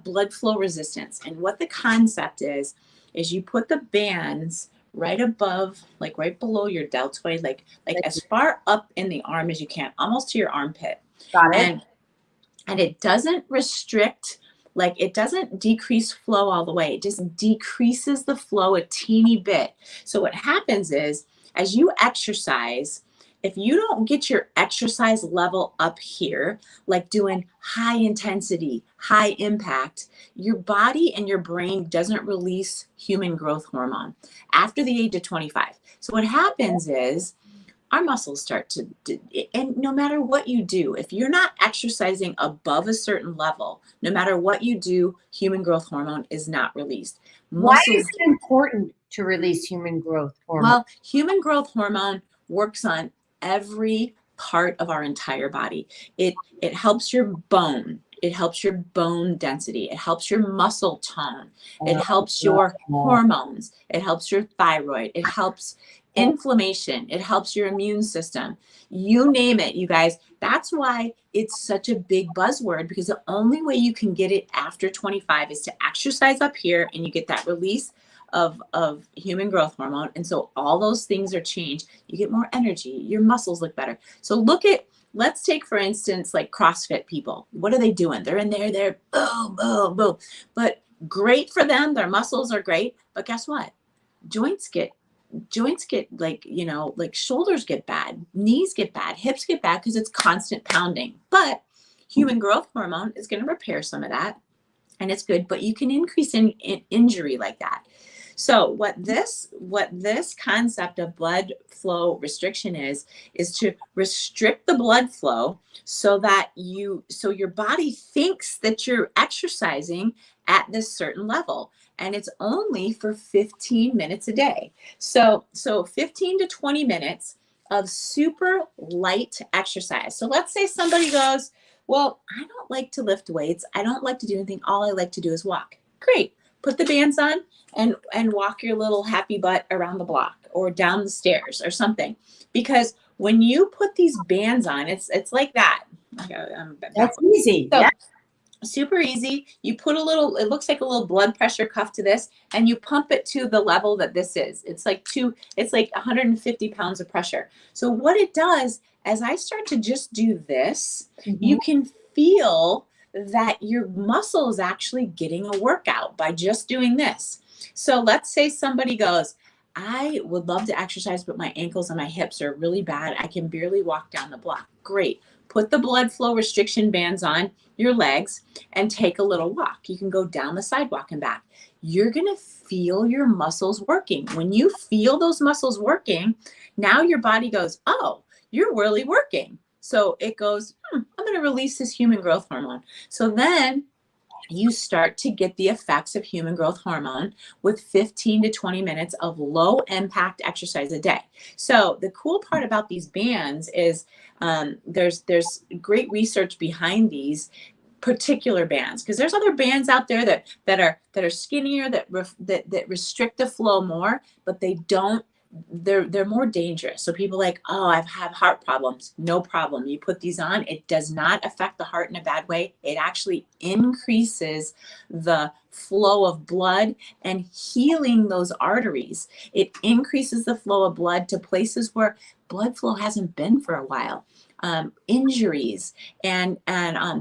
blood flow resistance. And what the concept is you put the bands right above, like right below your deltoid, like as far up in the arm as you can, almost to your armpit. Got it. And it doesn't restrict, like it doesn't decrease flow all the way. It just decreases the flow a teeny bit. So what happens is, as you exercise, if you don't get your exercise level up here, like doing high intensity, high impact, your body and your brain doesn't release human growth hormone after the age of 25. So what happens is our muscles start to, and no matter what you do, if you're not exercising above a certain level, no matter what you do, human growth hormone is not released. Why is it important to release human growth hormone? Well, human growth hormone works on every part of our entire body. It helps your bone. It helps your bone density. It helps your muscle tone. It helps your hormones. It helps your thyroid. It helps inflammation. It helps your immune system. You name it, you guys. That's why it's such a big buzzword, because the only way you can get it after 25 is to exercise up here, and you get that release of human growth hormone. And so all those things are changed. You get more energy. Your muscles look better. So let's take, for instance, like CrossFit people. What are they doing? They're in there, they're boom, boom, boom. But great for them. Their muscles are great. But guess what? Joints get like, like shoulders get bad, knees get bad, hips get bad, because it's constant pounding. But human growth hormone is going to repair some of that. And it's good, but you can increase in injury like that. So what this concept of blood flow restriction is to restrict the blood flow so your body thinks that you're exercising at this certain level. And it's only for 15 minutes a day. So 15 to 20 minutes of super light exercise. So let's say somebody goes, well, I don't like to lift weights. I don't like to do anything. All I like to do is walk. Great. Put the bands on and walk your little happy butt around the block or down the stairs or something. Because when you put these bands on, it's like that. That's easy. So, yeah. Super easy. You put it looks like a little blood pressure cuff to this, and you pump it to the level that this is. It's like 150 pounds of pressure. So what it does, as I start to just do this, you can feel that your muscle is actually getting a workout by just doing this. So let's say somebody goes, I would love to exercise, but my ankles and my hips are really bad. I can barely walk down the block. Great. Put the blood flow restriction bands on your legs and take a little walk. You can go down the sidewalk and back. You're going to feel your muscles working. When you feel those muscles working, now your body goes, oh, you're really working. So it goes, I'm going to release this human growth hormone. So then you start to get the effects of human growth hormone with 15 to 20 minutes of low impact exercise a day. So the cool part about these bands is there's great research behind these particular bands, because there's other bands out there that are skinnier, that restrict the flow more, but they're more dangerous. So people like, oh, I have heart problems. No problem. You put these on. It does not affect the heart in a bad way. It actually increases the flow of blood and healing those arteries. It increases the flow of blood to places where blood flow hasn't been for a while. Injuries and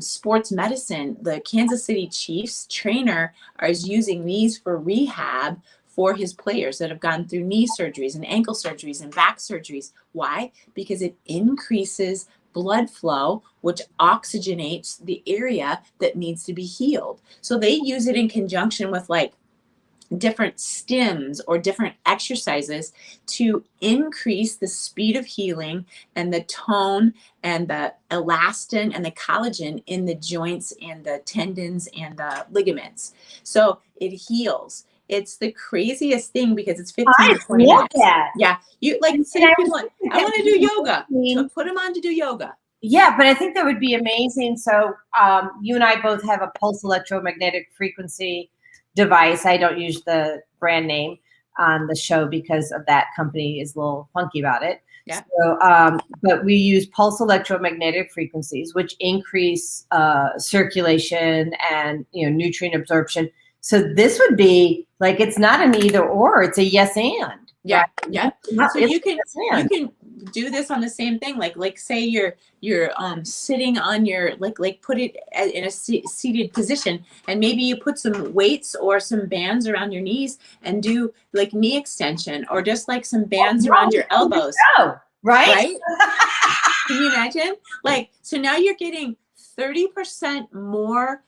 sports medicine. The Kansas City Chiefs trainer is using these for rehab for his players that have gone through knee surgeries and ankle surgeries and back surgeries. Why? Because it increases blood flow, which oxygenates the area that needs to be healed. So they use it in conjunction with like different stims or different exercises to increase the speed of healing and the tone and the elastin and the collagen in the joints and the tendons and the ligaments. So it heals. It's the craziest thing because it's 15 to 20 minutes. That. Yeah. You like say people, I want to do yoga. So put them on to do yoga. Yeah, but I think that would be amazing. So you and I both have a pulse electromagnetic frequency device. I don't use the brand name on the show because of that company is a little funky about it. Yeah. So, but we use pulse electromagnetic frequencies, which increase circulation and nutrient absorption. So this would be like, it's not an either or, it's a yes and. Yeah, right? yeah. So you can do this on the same thing. Like say you're sitting on your like put it in a seated position, and maybe you put some weights or some bands around your knees and do like knee extension, or just like some bands around your elbows. Right? Can you imagine? Like, so now you're getting 30% more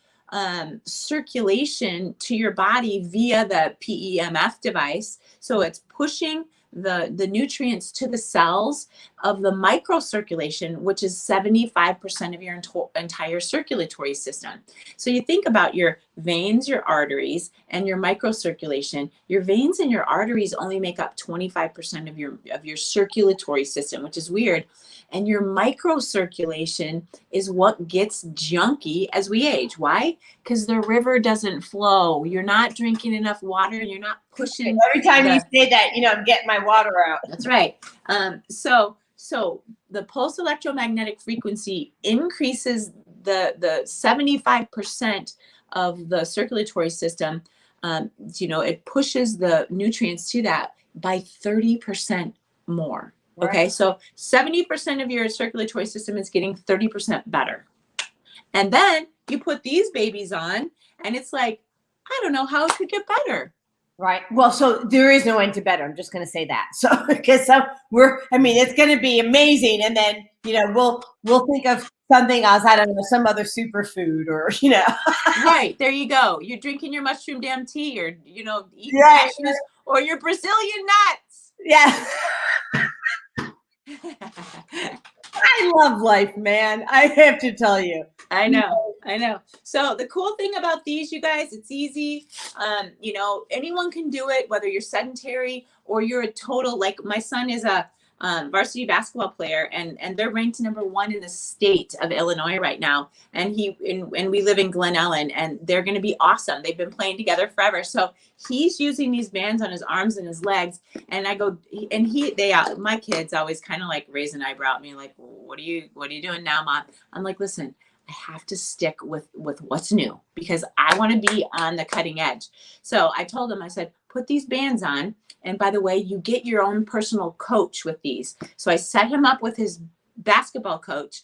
circulation to your body via the PEMF device. So it's pushing the nutrients to the cells of the microcirculation, which is 75% of your entire circulatory system. So you think about your veins, your arteries, and your microcirculation. Your veins and your arteries only make up 25% of your circulatory system, which is weird. And your microcirculation is what gets junky as we age. Why? Because the river doesn't flow. You're not drinking enough water, and you're not pushing. Every time you say that, I'm getting my water out. That's right. So the pulse electromagnetic frequency increases the 75% of the circulatory system. It pushes the nutrients to that by 30% more. Right. Okay, so 70% of your circulatory system is getting 30% better. And then you put these babies on, and it's like, I don't know how it could get better. Right. Well, so there is no end to better. I'm just going to say that. So, because it's going to be amazing. And then, we'll think of something else. I don't know, some other superfood or, Right. There you go. You're drinking your mushroom damn tea, or, eating cashews, or your Brazilian nuts. Yeah. I love life, man. I have to tell you. I know. So the cool thing about these, you guys, it's easy. Anyone can do it, whether you're sedentary or you're a total, like my son is a varsity basketball player, and they're ranked #1 in the state of Illinois right now. And we live in Glen Ellen, and they're going to be awesome. They've been playing together forever. So he's using these bands on his arms and his legs. And I go, and my kids always kind of like raise an eyebrow at me, like, what are you doing now, Mom? I'm like, listen, I have to stick with what's new, because I want to be on the cutting edge. So I told him, I said, put these bands on. And by the way, you get your own personal coach with these. So I set him up with his basketball coach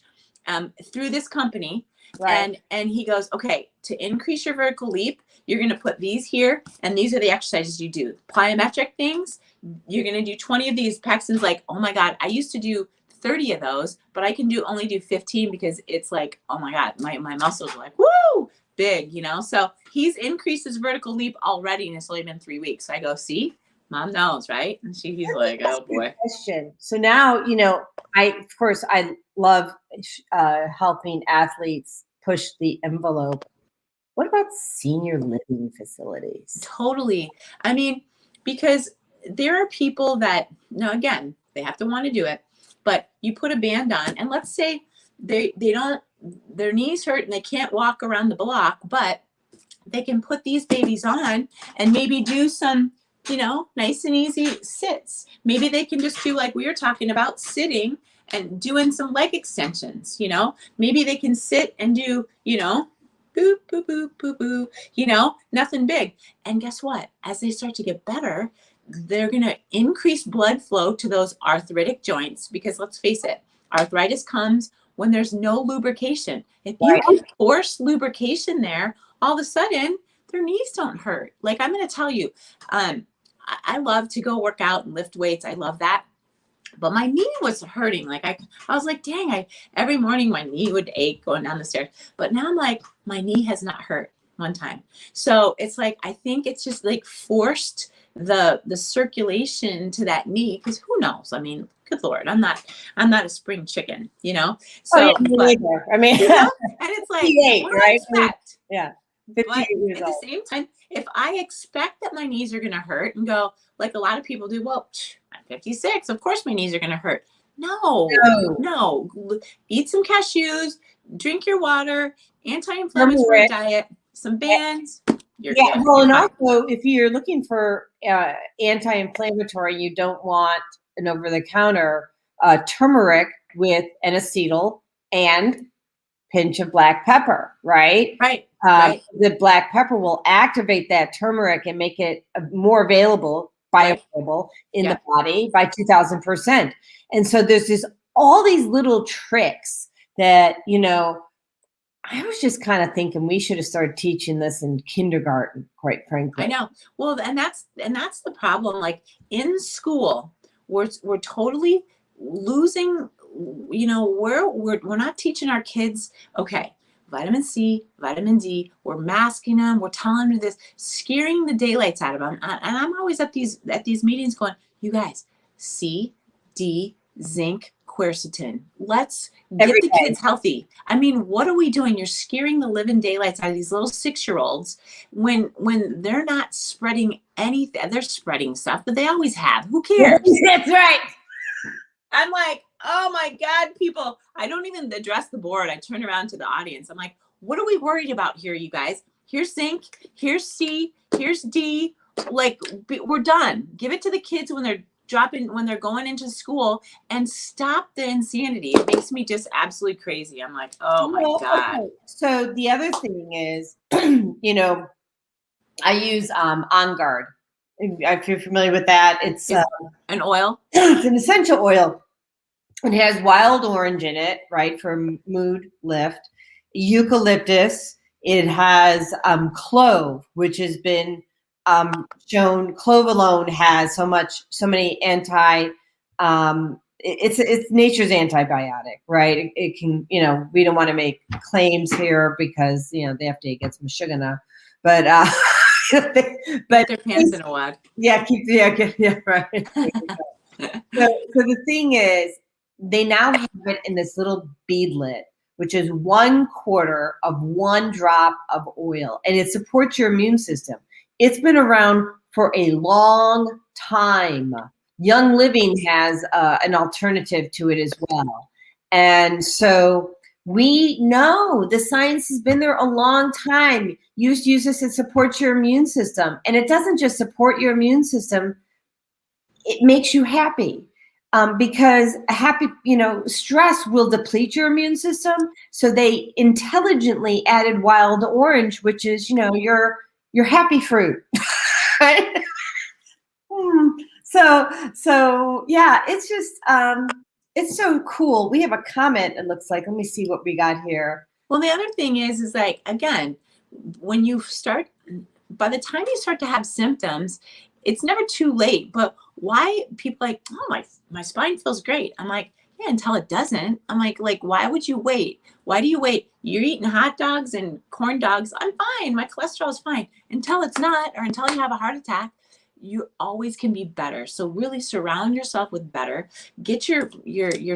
through this company. Right. And he goes, okay, to increase your vertical leap, you're going to put these here. And these are the exercises you do. Plyometric things, you're going to do 20 of these. Paxton's like, oh my God, I used to do 30 of those, but I can only do 15 because it's like, oh my God, my muscles are like, woo, big, So he's increased his vertical leap already, and it's only been 3 weeks. So I go, see, Mom knows, right? And he's like, oh boy. Question. So now, I love helping athletes push the envelope. What about senior living facilities? Totally. I mean, because there are people that, now again, they have to want to do it, but you put a band on, and let's say they don't, their knees hurt and they can't walk around the block, but they can put these babies on and maybe do some, nice and easy sits. Maybe they can just do, like we were talking about, sitting and doing some leg extensions, Maybe they can sit and do, boop, boop, boop, boop, boop, nothing big. And guess what? As they start to get better, they're going to increase blood flow to those arthritic joints, because let's face it, arthritis comes when there's no lubrication. If you can force lubrication there, all of a sudden their knees don't hurt. Like, I'm going to tell you, I love to go work out and lift weights. I love that. But my knee was hurting. Like I was like, dang, every morning my knee would ache going down the stairs. But now I'm like, my knee has not hurt one time. So it's like, I think it's just like forced the circulation to that knee, because who knows? I mean, good Lord, I'm not a spring chicken, So and it's like, what do I expect? Yeah. But at the same time, if I expect that my knees are going to hurt and go, like a lot of people do, well, I'm 56, of course my knees are going to hurt. No. Eat some cashews, drink your water, anti-inflammatory diet, some bands. You're good. Well, and also, if you're looking for anti-inflammatory, you don't want an over-the-counter turmeric with an acetyl and pinch of black pepper, right? Right. The black pepper will activate that turmeric and make it more bioavailable in the body by 2000%. And so there's all these little tricks that, I was just kind of thinking we should have started teaching this in kindergarten, quite frankly. I know. Well, and that's the problem. Like in school, we're totally losing, we're not teaching our kids, okay, vitamin C, vitamin D, we're masking them, we're telling them this, scaring the daylights out of them. And I'm always at these meetings going, you guys, C, D, zinc, quercetin. Let's get Every the day. kids healthy. I mean, what are we doing? You're scaring the living daylights out of these little 6-year-olds when they're not spreading anything. They're spreading stuff, but they always have. Who cares? That's right. I'm like, oh my God, people. I don't even address the board. I turn around to the audience. I'm like, what are we worried about here, you guys? Here's zinc, here's C, here's D. Like, we're done. Give it to the kids when they're going into school, and stop the insanity. It makes me just absolutely crazy. I'm like, oh my God. Okay. So the other thing is, you know, I use On Guard. If you're familiar with that, it's An oil. it's an essential oil. It has wild orange in it, right, for mood lift. Eucalyptus. It has clove, which has been shown. Clove alone has so many anti. It's nature's antibiotic, right? It can, you know, we don't want to make claims here because, you know, the FDA gets Michigan, but Put their pants in a wad. yeah, right. So the thing is, they now have it in this little beadlet, which is 1/4 of 1 drop of oil, and it supports your immune system. It's been around for a long time. Young Living has an alternative to it as well. And so we know the science has been there a long time. You use this to support your immune system. And it doesn't just support your immune system, it makes you happy. Because stress will deplete your immune system. So they intelligently added wild orange, which is, you know, your happy fruit. Right? So yeah, it's just it's so cool. We have a comment, it looks like. Let me see what we got here. Well, the other thing is like, again, when you start, by the time you start to have symptoms, it's never too late. But why people like, oh, my spine feels great. I'm like, yeah, until it doesn't. I'm like, why would you wait? Why do you wait? You're eating hot dogs and corn dogs. I'm fine. My cholesterol is fine. Until it's not, or until you have a heart attack, you always can be better. So really surround yourself with better. Get your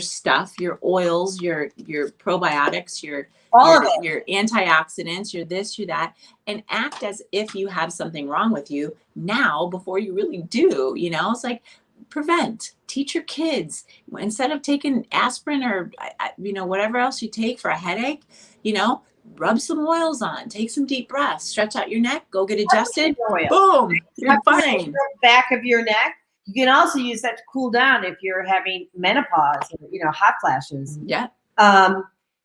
stuff, your oils, your probiotics, your antioxidants, your this, your that, and act as if you have something wrong with you now before you really do. You know, it's like prevent. Teach your kids, instead of taking aspirin or whatever else you take for a headache, rub some oils on, take some deep breaths, stretch out your neck, go get adjusted. Boom, you're fine. Back of your neck. You can also use that to cool down if you're having menopause or, hot flashes. Yeah.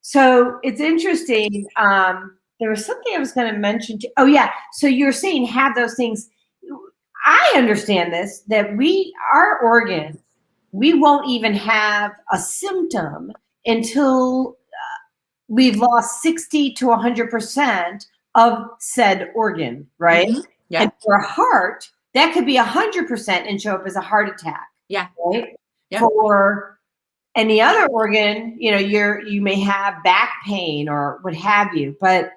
So it's interesting. There was something I was going to mention. Oh yeah. So you're saying have those things. I understand this, that our organs, we won't even have a symptom until we've lost 60 to 100% of said organ, right? Mm-hmm. Yeah. And for a heart, that could be 100% and show up as a heart attack. Yeah. Right. Yeah. For any other organ, you may have back pain or what have you. But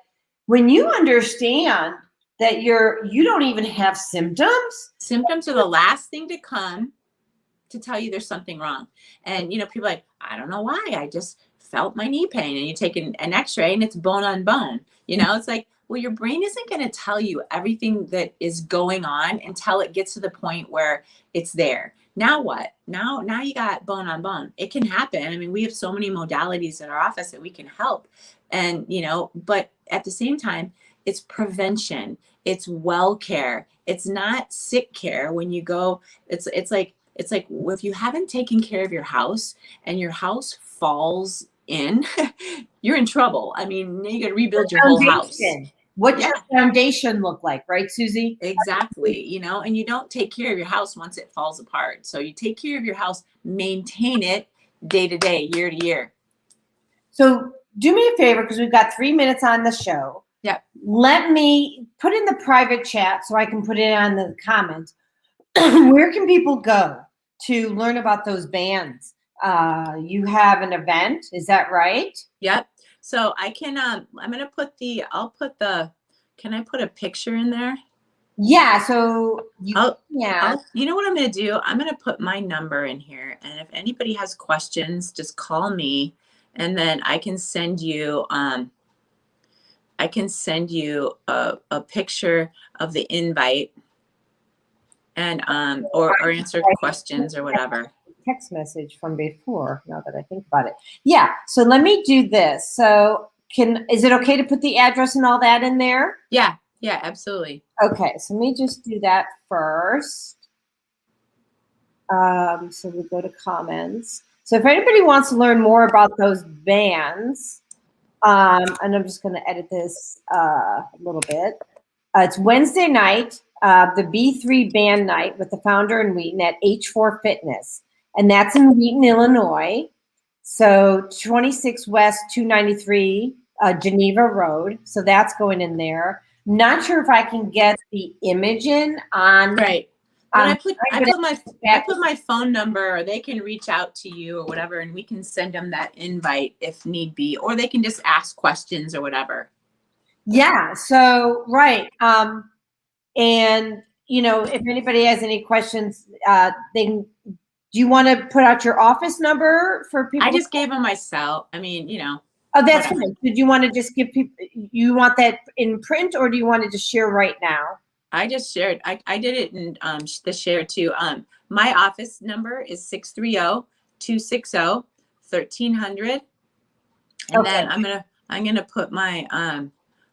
when you understand that you don't even have symptoms. Symptoms are the last thing to come to tell you there's something wrong. And, people are like, I don't know why. I just felt my knee pain. And you take an x-ray and it's bone on bone. It's like, well, your brain isn't going to tell you everything that is going on until it gets to the point where it's there. Now what? Now you got bone on bone. It can happen. I mean, we have so many modalities in our office that we can help. And, but at the same time, it's prevention. It's well care. It's not sick care. When you go, it's like if you haven't taken care of your house and your house falls in, you're in trouble. I mean, you got to rebuild your whole house. What's your foundation look like, right, Susie? Exactly. And you don't take care of your house once it falls apart. So you take care of your house, maintain it day to day, year to year. So do me a favor, because we've got 3 minutes on the show. Yeah. Let me put in the private chat so I can put it on the comments. Where can people go to learn about those bands? You have an event, is that right? Yep. So I can, I'm going to can I put a picture in there? Yeah, so you You know what I'm going to do? I'm going to put my number in here. And if anybody has questions, just call me. And then I can send you, a picture of the invite and, or answer questions or whatever. text message from before, now that I think about it. Yeah, so let me do this. So is it okay to put the address and all that in there? Yeah, absolutely. Okay, so let me just do that first. So we go to comments. So if anybody wants to learn more about those bands, and I'm just going to edit this a little bit. It's Wednesday night, the B3 band night with the founder in Wheaton at H4 Fitness. And that's in Wheaton, Illinois. So 26 West 293 Geneva Road. So that's going in there. Not sure if I can get the image in on. Right. But I put my phone number, or they can reach out to you or whatever, and we can send them that invite if need be, or they can just ask questions or whatever. Yeah. So, right. And, you know, if anybody has any questions, do you want to put out your office number for people? I just gave them my cell. I mean, you know. Oh, that's fine. Did you want to just give people, you want that in print, or do you want to just share right now? I just shared. I did it in the share too. My office number is 630-260-1300. And then I'm gonna put my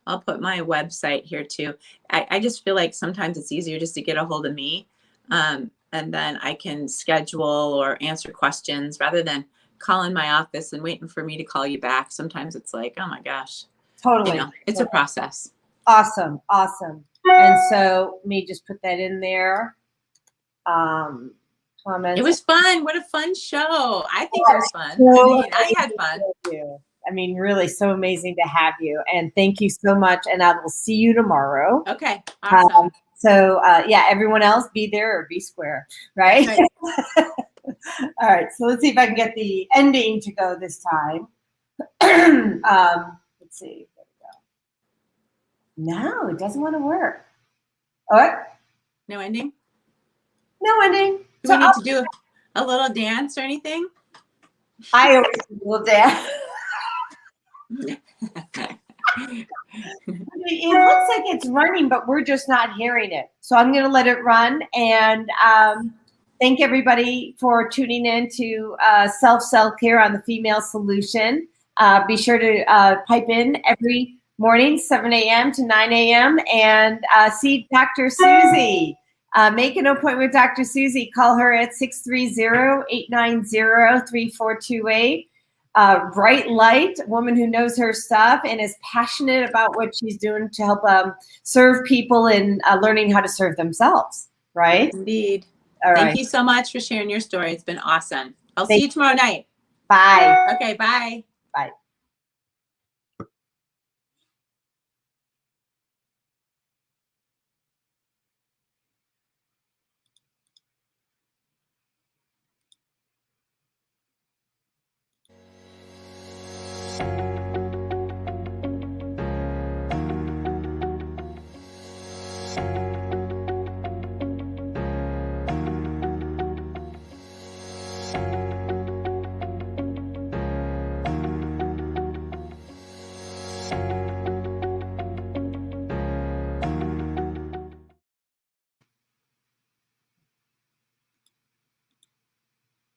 I'll put my website here too. I just feel like sometimes it's easier just to get a hold of me. And then I can schedule or answer questions rather than calling my office and waiting for me to call you back. Sometimes it's like, oh my gosh. Totally. You know, it's a process. Awesome. Awesome. And so let me just put that in there. Comments. It was fun. What a fun show. I think it was fun. I had fun. I mean, really so amazing to have you. And thank you so much. And I will see you tomorrow. Okay. Awesome. Yeah, everyone else be there or be square, right? All right. So let's see if I can get the ending to go this time. Let's see. There we go. No, it doesn't want to work. All right. No ending? No ending. Do we need to do a little dance or anything? I always do a little dance. It looks like it's running, but we're just not hearing it. So I'm going to let it run. And thank everybody for tuning in to Self-Care on the Female Solution. Be sure to pipe in every morning, 7 a.m. to 9 a.m. and see Dr. Susie. Make an appointment with Dr. Susie. Call her at 630-890-3428. Bright light, a woman who knows her stuff and is passionate about what she's doing to help serve people and learning how to serve themselves, right? Indeed. All right. Thank you so much for sharing your story. It's been awesome. I'll see you tomorrow night. Bye. Okay, bye. Bye.